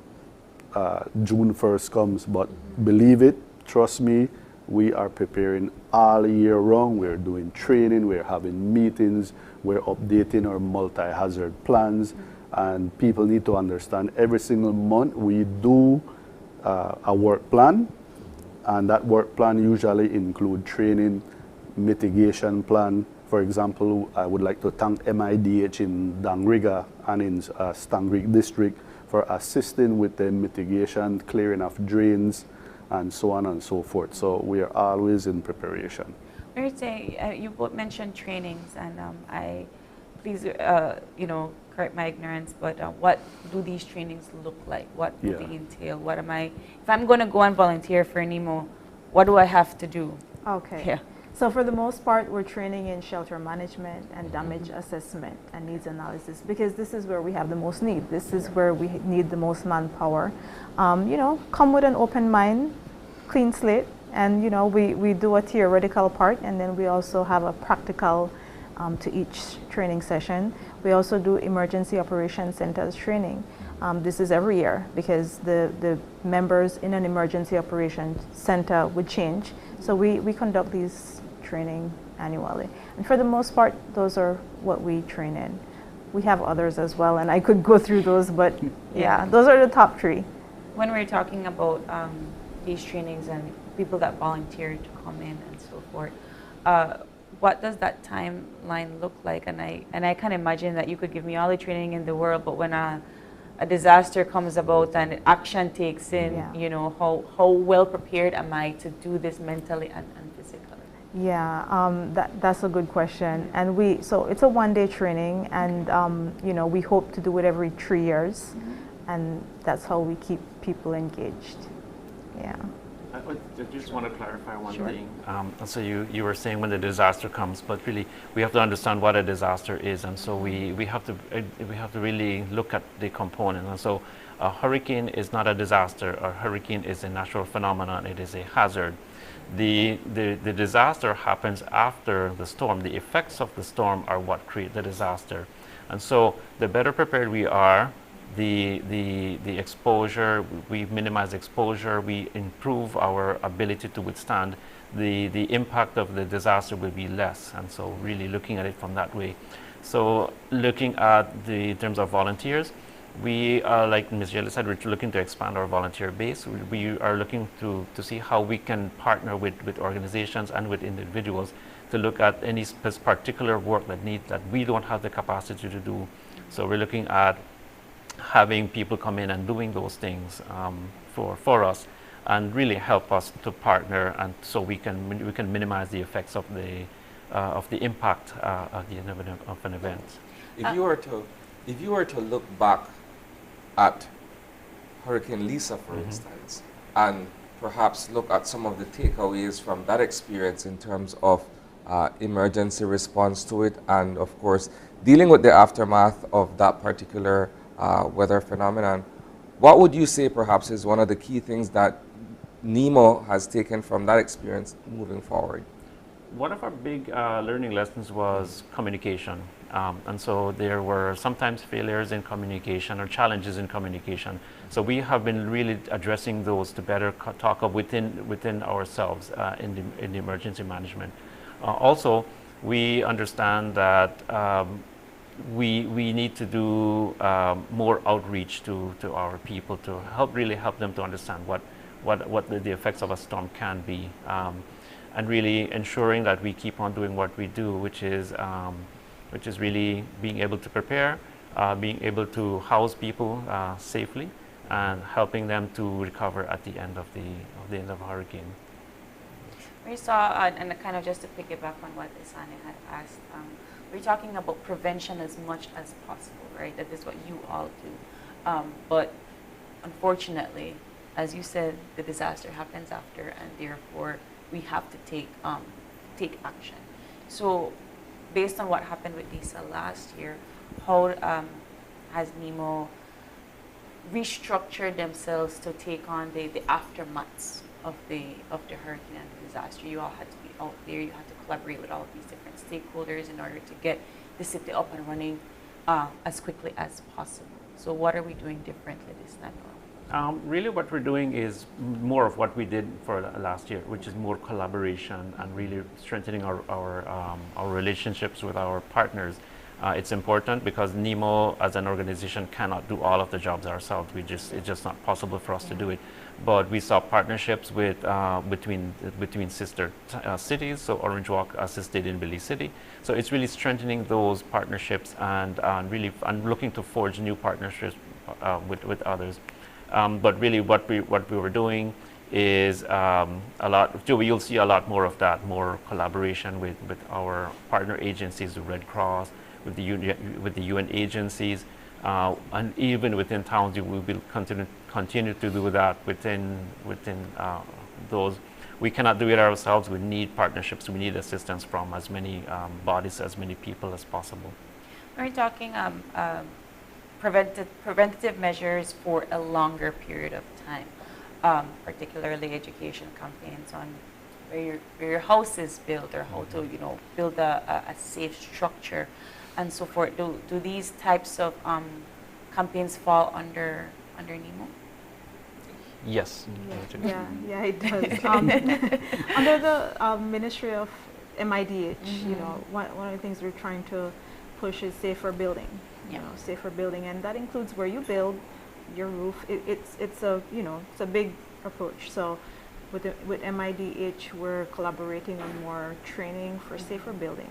June 1st comes, but believe it, trust me, we are preparing all year round. We're doing training, we're having meetings, we're updating our multi-hazard plans, and people need to understand every single month we do a work plan, and that work plan usually include training, mitigation plan. For example, I would like to thank MIDH in Dangriga and in Stangrik district for assisting with the mitigation, clearing of drains, and so on and so forth. So we are always in preparation. I would say you both mentioned trainings, and please, correct my ignorance, but what do these trainings look like? What do they entail? What am I, if I'm going to go and volunteer for NEMO, what do I have to do? Okay. Yeah. So for the most part, we're training in shelter management and damage assessment and needs analysis, because this is where we have the most need. This is where we need the most manpower. Come with an open mind, clean slate, and we do a theoretical part, and then we also have a practical to each training session. We also do emergency operations centers training. This is every year because the members in an emergency operations center would change. So we conduct these training annually. And for the most part, those are what we train in. We have others as well, and I could go through those, but yeah, those are the top three. When we're talking about these trainings and people that volunteer to come in and so forth, what does that timeline look like? And I can imagine that you could give me all the training in the world, but when a disaster comes about and action takes in, how well prepared am I to do this mentally and physically? Yeah, that's a good question. And so it's a one-day training, and we hope to do it every 3 years, and that's how we keep people engaged. Yeah. I just want to clarify one thing. So you were saying when the disaster comes, but really we have to understand what a disaster is, and so we have to really look at the component. And so a hurricane is not a disaster. A hurricane is a natural phenomenon. It is a hazard. The disaster happens after the storm. The effects of the storm are what create the disaster. And so the better prepared we are, the exposure, we minimize exposure, we improve our ability to withstand, the impact of the disaster will be less. And so really looking at it from that way. So looking at in terms of volunteers, we are, like Ms. Jelly said, we're looking to expand our volunteer base. We are looking to see how we can partner with organizations and with individuals to look at any particular work that we don't have the capacity to do. So we're looking at having people come in and doing those things for us, and really help us to partner, and so we can minimize the effects of the impact of an event. If you were to look back at Hurricane Lisa, for instance, and perhaps look at some of the takeaways from that experience in terms of emergency response to it, and of course dealing with the aftermath of that particular weather phenomenon, what would you say perhaps is one of the key things that NEMO has taken from that experience moving forward? One of our big learning lessons was communication. And so there were sometimes failures in communication or challenges in communication. So we have been really addressing those to better talk up within ourselves in the emergency management. Also, we understand that we need to do more outreach to our people to really help them to understand what the effects of a storm can be, and really ensuring that we keep on doing what we do, which is really being able to prepare, being able to house people safely, and helping them to recover at the end of the end of a hurricane. We saw, and kind of just to piggyback on what Isani had asked, we're talking about prevention as much as possible, right? That is what you all do. But unfortunately, as you said, the disaster happens after, and therefore we have to take action. So based on what happened with Lisa last year, how has NEMO restructured themselves to take on the aftermaths of the hurricane and the disaster? You all had to be out there, you had to collaborate with all of these different stakeholders in order to get the city up and running as quickly as possible. So what are we doing differently this time around? Really what we're doing is more of what we did for last year, which is more collaboration and really strengthening our relationships with our partners. It's important because NEMO as an organization cannot do all of the jobs ourselves. It's just not possible for us to do it. But we saw partnerships with between sister cities. So Orange Walk assisted in Belize City. So it's really strengthening those partnerships and really looking to forge new partnerships with others. But really, what we were doing is a lot. You'll see a lot more of that, more collaboration with our partner agencies, the Red Cross, with the UN agencies, and even within towns, we will continue to do that within those. We cannot do it ourselves. We need partnerships. We need assistance from as many bodies, as many people as possible. We're talking preventative measures for a longer period of time, particularly education campaigns on where your house is built, or how to build a safe structure and so forth. Do these types of campaigns fall under NEMO? Yes. Yeah, it does. Under the Ministry of MIDH, one of the things we're trying to push is safer building. Safer building, and that includes where you build your roof. It's a big approach. So with MIDH, we're collaborating on more training for safer building,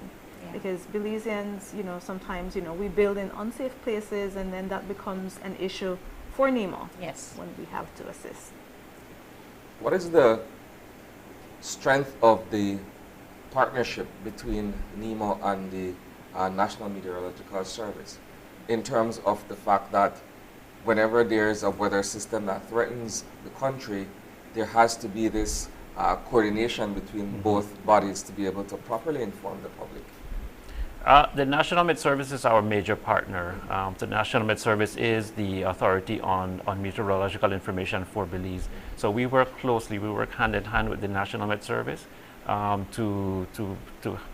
because Belizeans, sometimes we build in unsafe places, and then that becomes an issue for NEMO. Yes, when we have to assist. What is the strength of the partnership between NEMO and the National Meteorological Service, in terms of the fact that whenever there's a weather system that threatens the country, there has to be this coordination between both bodies to be able to properly inform the public? The National Met Service is our major partner. The National Met Service is the authority on meteorological information for Belize. So we work closely, we work hand in hand with the National Met Service to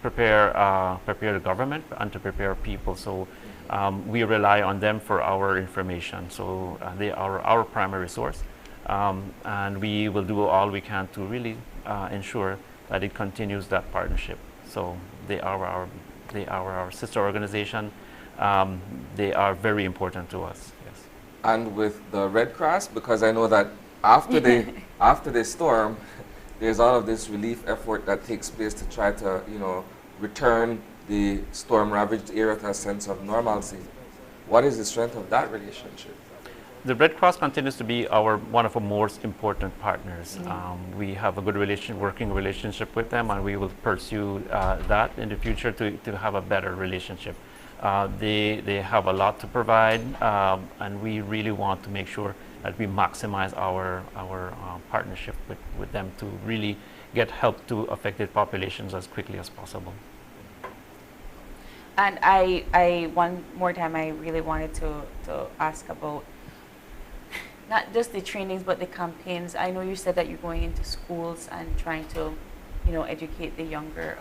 prepare the government and to prepare people. So we rely on them for our information. So they are our primary source, and we will do all we can to really ensure that it continues that partnership. So they are our sister organization. They are very important to us. Yes. And with the Red Cross, because I know that after the storm, there's all of this relief effort that takes place to try to, return the storm-ravaged area to a sense of normalcy. What is the strength of that relationship? The Red Cross continues to be one of our most important partners. We have a good working relationship with them, and we will pursue that in the future to have a better relationship. They have a lot to provide, and we really want to make sure that we maximize our partnership with them to really get help to affected populations as quickly as possible. And I one more time, I really wanted to ask about not just the trainings, but the campaigns. I know you said that you're going into schools and trying to educate the younger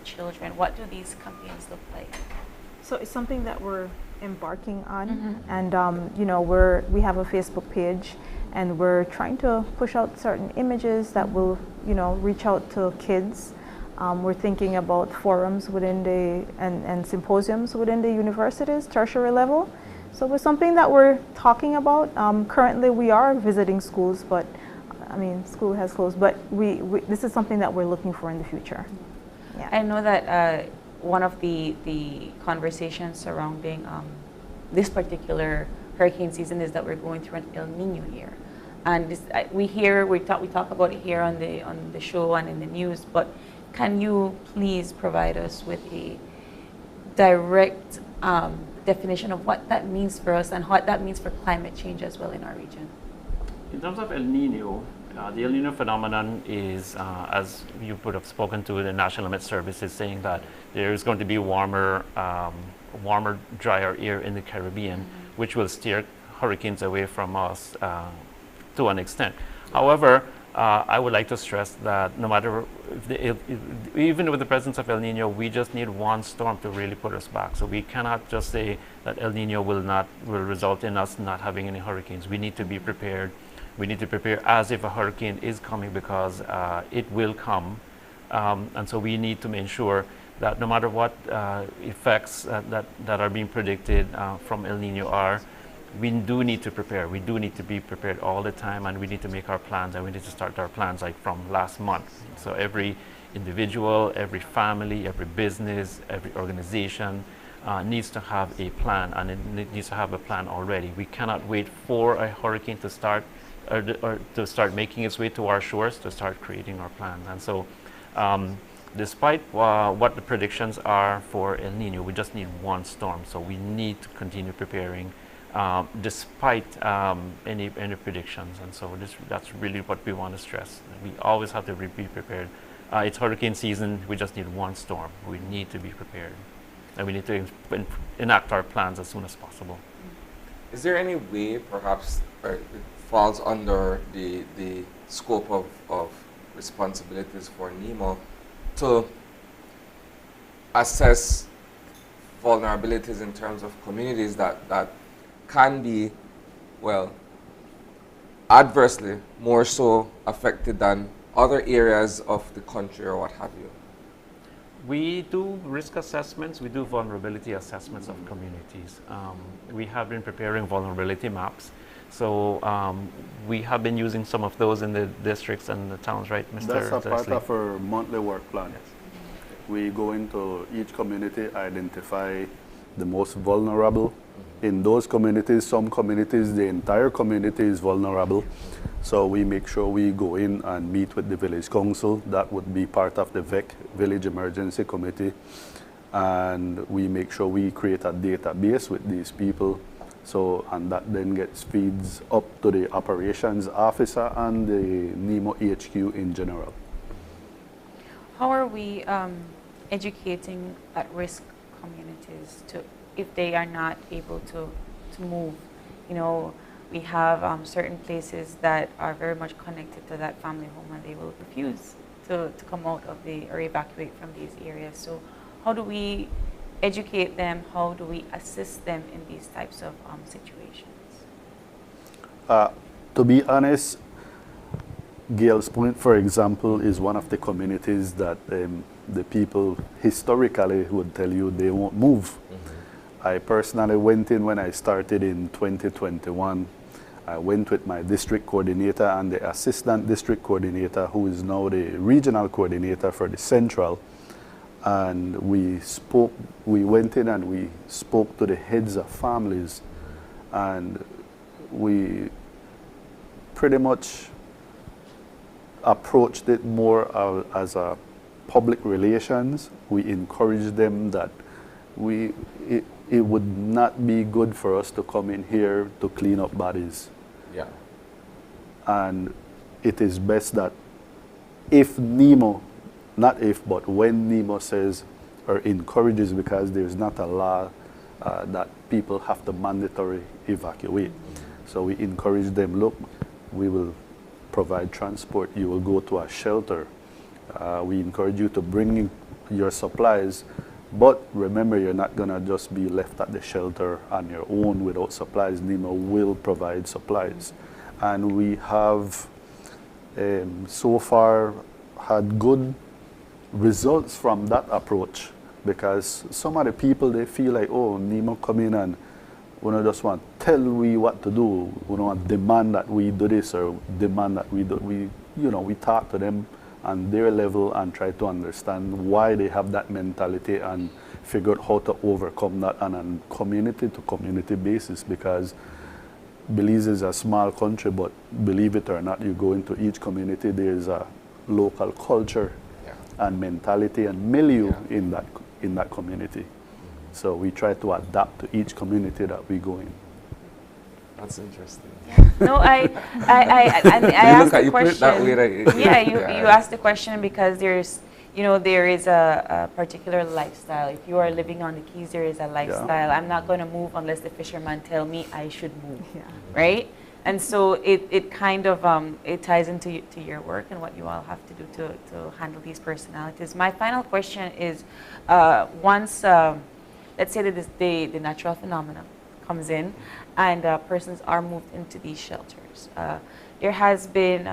children? What do these campaigns look like? So it's something that we're embarking on, Mhm. and we have a Facebook page, and we're trying to push out certain images that will reach out to kids. We're thinking about forums within and symposiums within the universities, tertiary level. So it's something that we're talking about. Currently, we are visiting schools, but school has closed. But this is something that we're looking for in the future. Yeah. I know that one of the conversations surrounding this particular hurricane season is that we're going through an El Nino year, and we talk about it here on the show and in the news. But can you please provide us with a direct definition of what that means for us and what that means for climate change as well in our region? In terms of El Nino, the El Nino phenomenon is, as you would have spoken to the National Met Service, is saying that there is going to be warmer, drier air in the Caribbean, which will steer hurricanes away from us to an extent. However, I would like to stress that no matter, even with the presence of El Nino, we just need one storm to really put us back. So we cannot just say that El Nino will result in us not having any hurricanes. We need to be prepared. We need to prepare as if a hurricane is coming, because it will come. And so we need to ensure that no matter what effects that are being predicted from El Nino are, we do need to prepare. We do need to be prepared all the time, and we need to make our plans, and we need to start our plans like from last month. So every individual, every family, every business, every organization needs to have a plan, and it needs to have a plan already. We cannot wait for a hurricane to start or to start making its way to our shores to start creating our plans. And so despite what the predictions are for El Nino, we just need one storm. So we need to continue preparing despite any predictions. And so that's really what we want to stress. We always have to be prepared. It's hurricane season. We just need one storm. We need to be prepared, and we need to enact our plans as soon as possible. Is there any way, perhaps, it falls under the scope of responsibilities for NEMA to assess vulnerabilities in terms of communities that can be, well, adversely more so affected than other areas of the country or what have you? We do risk assessments, we do vulnerability assessments of communities. We have been preparing vulnerability maps. So we have been using some of those in the districts and the towns, right, Mr. That's a part Leslie? of our monthly work plan. Yes. We go into each community, identify the most vulnerable. In those communities, some communities, the entire community is vulnerable. So we make sure we go in and meet with the village council. That would be part of the VEC, Village Emergency Committee. And we make sure we create a database with these people. So, and that then gets feeds up to the operations officer and the NEMO HQ in general. How are we educating at-risk communities to, if they are not able to move? You know, we have certain places that are very much connected to that family home, and they will refuse to come out of or evacuate from these areas. So how do we educate them? How do we assist them in these types of situations? To be honest, Gales Point, for example, is one of the communities that the people historically would tell you they won't move. Mm-hmm. I personally went in when I started in 2021. I went with my district coordinator and the assistant district coordinator, who is now the regional coordinator for the central. And we went in and we spoke to the heads of families, and we pretty much approached it more as a public relations. We encouraged them that it would not be good for us to come in here to clean up bodies. Yeah. And it is best that if NEMO, not if, but when NEMO says or encourages, because there's not a law that people have to mandatory evacuate. So we encourage them, look, we will provide transport. You will go to a shelter. We encourage you to bring in your supplies, but remember, you're not going to just be left at the shelter on your own without supplies. NEMA will provide supplies. And we have so far had good results from that approach, because some of the people, they feel like, oh, NEMA come in and we don't just want to tell we what to do. We don't want to demand that we do this or demand that we do. We talk to them on their level and try to understand why they have that mentality and figure out how to overcome that on a community to community basis, because Belize is a small country, but believe it or not, you go into each community, there's a local culture and mentality and milieu in that community. So we try to adapt to each community that we go in. That's interesting. No, I asked the you put it that way, question. Yeah, you asked the question because there is a particular lifestyle. If you are living on the Keys, there is a lifestyle. I'm not going to move unless the fisherman tell me I should move, right? And so it kind of it ties into your work and what you all have to do to handle these personalities. My final question is, once let's say that the natural phenomenon comes in and persons are moved into these shelters, there has been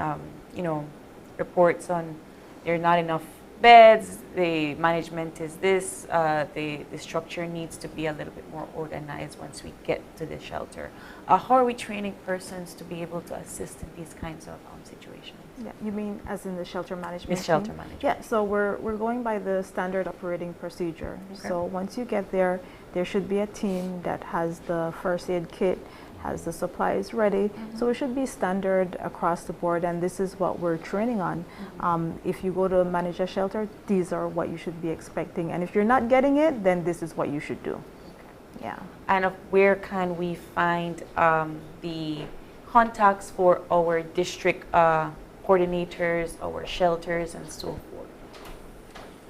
reports on there are not enough beds, the management is this, the structure needs to be a little bit more organized once we get to the shelter. How are we training persons to be able to assist in these kinds of situations? Yeah, you mean as in the shelter management? The shelter management. Yeah, so we're going by the standard operating procedure. Okay. So once you get there, there should be a team that has the first aid kit, has the supplies ready. So it should be standard across the board, and this is what we're training on. If you go to manage a shelter, these are what you should be expecting, and if you're not getting it, then this is what you should do. Yeah. And where can we find the contacts for our district coordinators, our shelters, and so forth?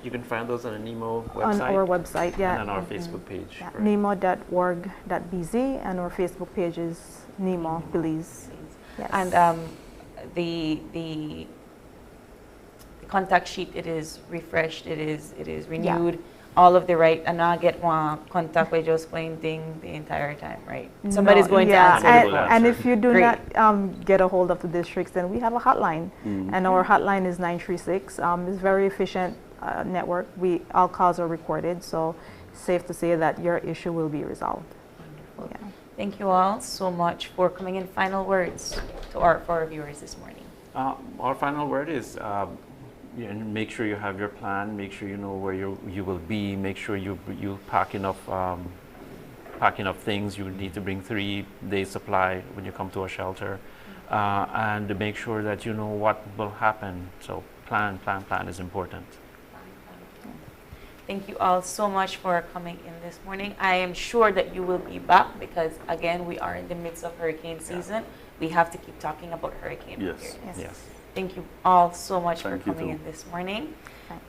You can find those on the NEMO website. On our website, yeah. And on our Facebook page. Yeah. Right. nemo.org.bz, and our Facebook page is NEMO Belize. Yes. And the contact sheet, it is refreshed, it is renewed. All of the right, and I get one contact with just plain thing the entire time, right? Somebody's going to answer. And if you do not get a hold of the districts, then we have a hotline, and our hotline is 936. It's very efficient network. All calls are recorded, so safe to say that your issue will be resolved. Wonderful. Yeah. Thank you all so much for coming in. Final words for our viewers this morning. Our final word is make sure you have your plan, make sure you know where you will be, make sure you pack enough things. You need to bring 3 days supply when you come to a shelter, and make sure that you know what will happen. So plan is important. Thank you all so much for coming in this morning. I am sure that you will be back because, again, we are in the midst of hurricane season. We have to keep talking about hurricane preparedness. Yes. Thank you all so much for coming in this morning.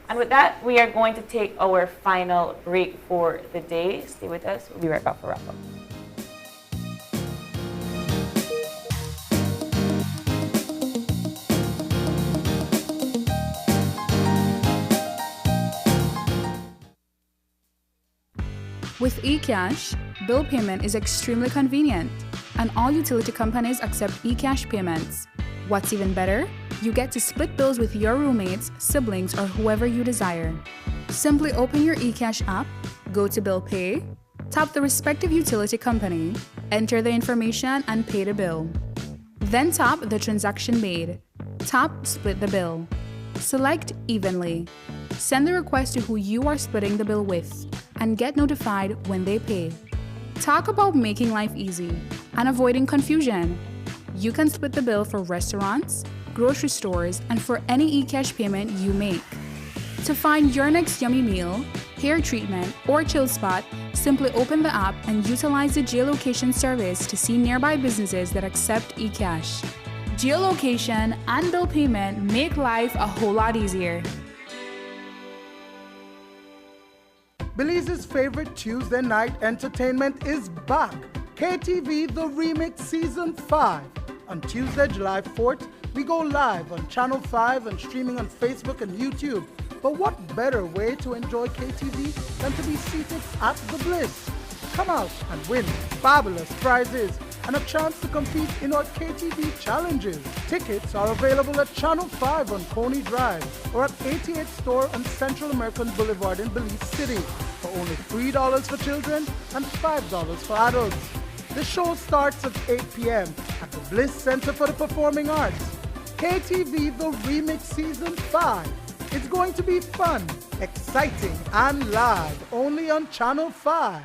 And with that, we are going to take our final break for the day. Stay with us. We'll be right back for wrap-up. With eCash, bill payment is extremely convenient, and all utility companies accept eCash payments. What's even better? You get to split bills with your roommates, siblings, or whoever you desire. Simply open your eCash app, go to Bill Pay, tap the respective utility company, enter the information, and pay the bill. Then tap the transaction made. Tap Split the bill. Select Evenly. Send the request to who you are splitting the bill with, and get notified when they pay. Talk about making life easy and avoiding confusion. You can split the bill for restaurants, grocery stores, and for any eCash payment you make. To find your next yummy meal, hair treatment, or chill spot, simply open the app and utilize the geolocation service to see nearby businesses that accept eCash. Geolocation and bill payment make life a whole lot easier. Belize's favorite Tuesday night entertainment is back. KTV The Remix Season 5 on Tuesday, July 4th We go live on Channel 5 and streaming on Facebook and YouTube. But what better way to enjoy KTV than to be seated at the Bliss? Come out and win fabulous prizes and a chance to compete in our KTV challenges. Tickets are available at Channel 5 on Coney Drive or at 88th Store on Central American Boulevard in Belize City for only $3 for children and $5 for adults. The show starts at 8 p.m. at the Bliss Center for the Performing Arts. KTV The Remix Season 5. It's going to be fun, exciting, and live only on Channel 5.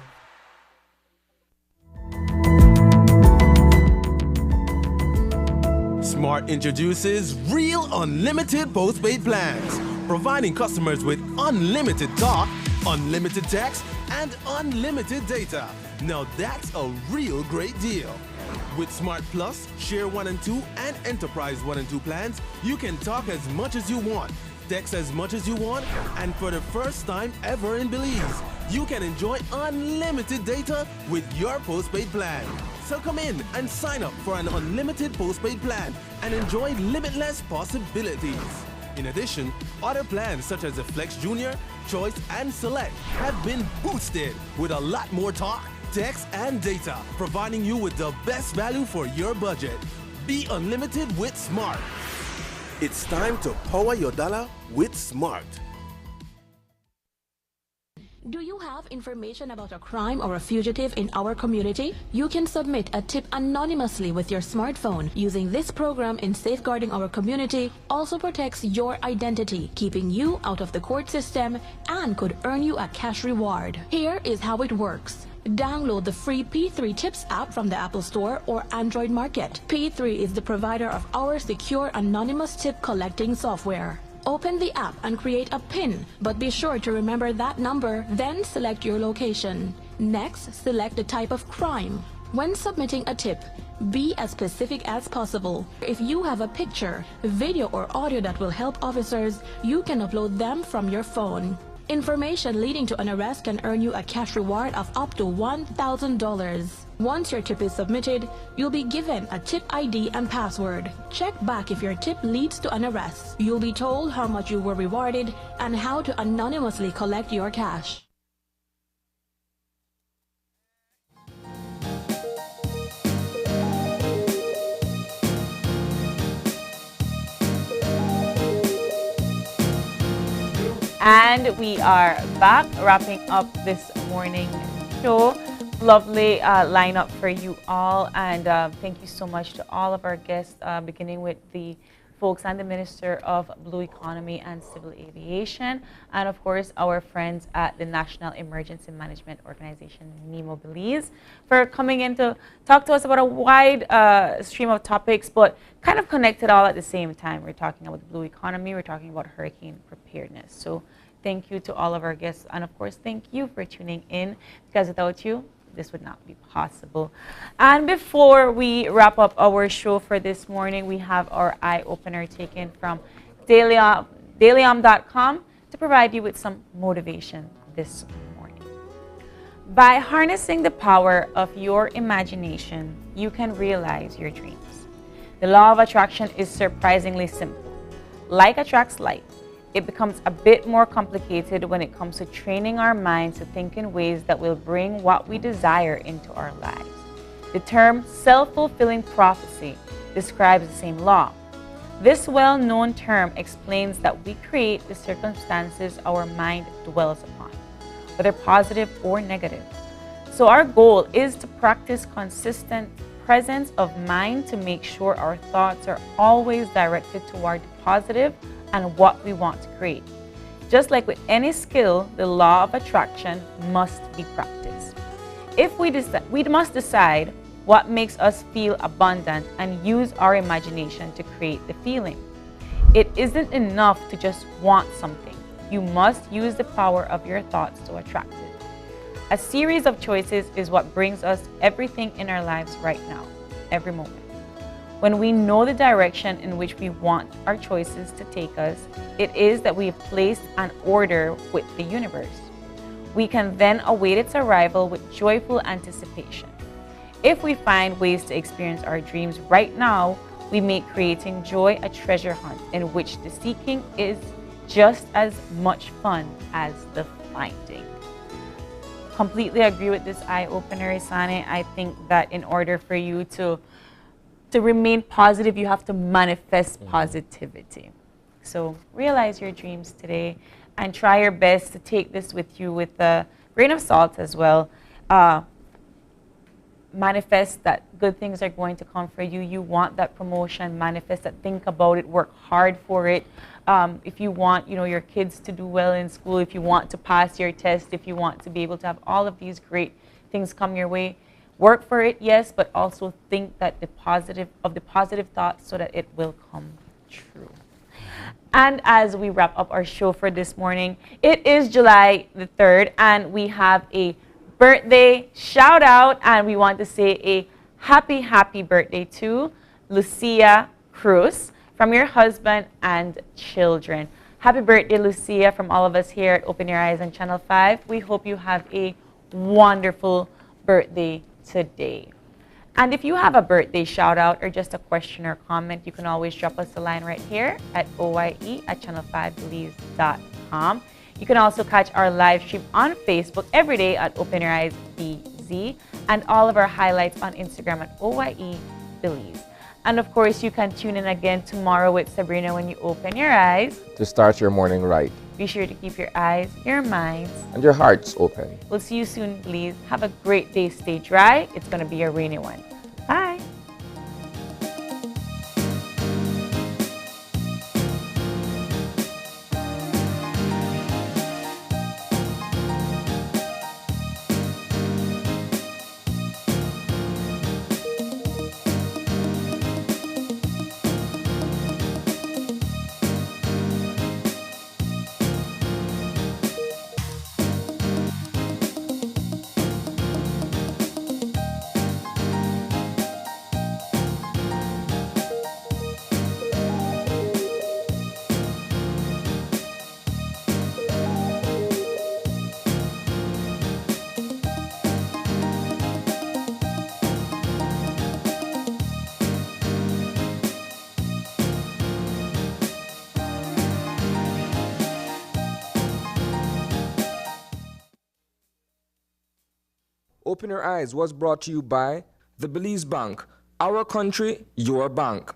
Smart introduces Real Unlimited Postpaid Plans, providing customers with unlimited talk, unlimited text, and unlimited data. Now that's a real great deal. With Smart Plus, Share 1 and 2, and Enterprise 1 and 2 plans, you can talk as much as you want, text as much as you want, and for the first time ever in Belize, you can enjoy unlimited data with your postpaid plan. So come in and sign up for an unlimited postpaid plan and enjoy limitless possibilities. In addition, other plans such as the Flex Junior, Choice, and Select have been boosted with a lot more talk, text, and data, providing you with the best value for your budget. Be unlimited with Smart. It's time to power your dollar with Smart. Do you have information about a crime or a fugitive in our community? You can submit a tip anonymously with your smartphone. Using this program in safeguarding our community also protects your identity, keeping you out of the court system, and could earn you a cash reward. Here is how it works. Download the free P3 Tips app from the Apple Store or Android Market. P3 is the provider of our secure anonymous tip collecting software. Open the app and create a PIN, but be sure to remember that number, then select your location. Next, select the type of crime. When submitting a tip, be as specific as possible. If you have a picture, video, or audio that will help officers, you can upload them from your phone. Information leading to an arrest can earn you a cash reward of up to $1,000. Once your tip is submitted, you'll be given a tip ID and password. Check back if your tip leads to an arrest. You'll be told how much you were rewarded and how to anonymously collect your cash. And we are back, wrapping up this morning show. Lovely lineup for you all, and thank you so much to all of our guests, beginning with the folks and the Minister of Blue Economy and Civil Aviation, and of course our friends at the National Emergency Management Organization, NEMO Belize, for coming in to talk to us about a wide stream of topics, but kind of connected all at the same time. We're talking about the Blue Economy, we're talking about hurricane preparedness. So thank you to all of our guests, and of course thank you for tuning in, because without you, this would not be possible. And before we wrap up our show for this morning, we have our eye opener taken from dailyom.com to provide you with some motivation this morning. By harnessing the power of your imagination, you can realize your dreams. The law of attraction is surprisingly simple. Like attracts like. It becomes a bit more complicated when it comes to training our minds to think in ways that will bring what we desire into our lives. The term self-fulfilling prophecy describes the same law. This well-known term explains that we create the circumstances our mind dwells upon, whether positive or negative. So our goal is to practice consistent presence of mind to make sure our thoughts are always directed toward the positive and what we want to create. Just like with any skill, the law of attraction must be practiced. If we must decide what makes us feel abundant and use our imagination to create the feeling. It isn't enough to just want something. You must use the power of your thoughts to attract it. A series of choices is what brings us everything in our lives right now, every moment. When we know the direction in which we want our choices to take us, it is that we have placed an order with the universe. We can then await its arrival with joyful anticipation. If we find ways to experience our dreams right now, We make creating joy a treasure hunt in which the seeking is just as much fun as the finding. Completely agree with this eye-opener, Isane. I think that in order for you to remain positive, you have to manifest positivity. So realize your dreams today and try your best to take this with you with a grain of salt as well. Manifest that good things are going to come for you. You want that promotion, manifest that, think about it, work hard for it. If you want, your kids to do well in school, if you want to pass your test, if you want to be able to have all of these great things come your way, work for it, yes, but also think that the positive thoughts so that it will come true. And as we wrap up our show for this morning, it is July the 3rd, and we have a birthday shout out, and we want to say a happy birthday to Lucia Cruz from your husband and children. Happy birthday, Lucia, from all of us here at Open Your Eyes on Channel 5. We hope you have a wonderful birthday today. And if you have a birthday shout out or just a question or comment, you can always drop us a line right here at oye@channel5belize.com. You can also catch our live stream on Facebook every day at Open Your Eyes BZ, and all of our highlights on Instagram at OYE Belize. And of course, you can tune in again tomorrow with Sabrina when you open your eyes to start your morning right. Be sure to keep your eyes, your minds, and your hearts open. We'll see you soon, please. Have a great day. Stay dry. It's going to be a rainy one. Bye. Open Your Eyes was brought to you by the Belize Bank. Our country, your bank.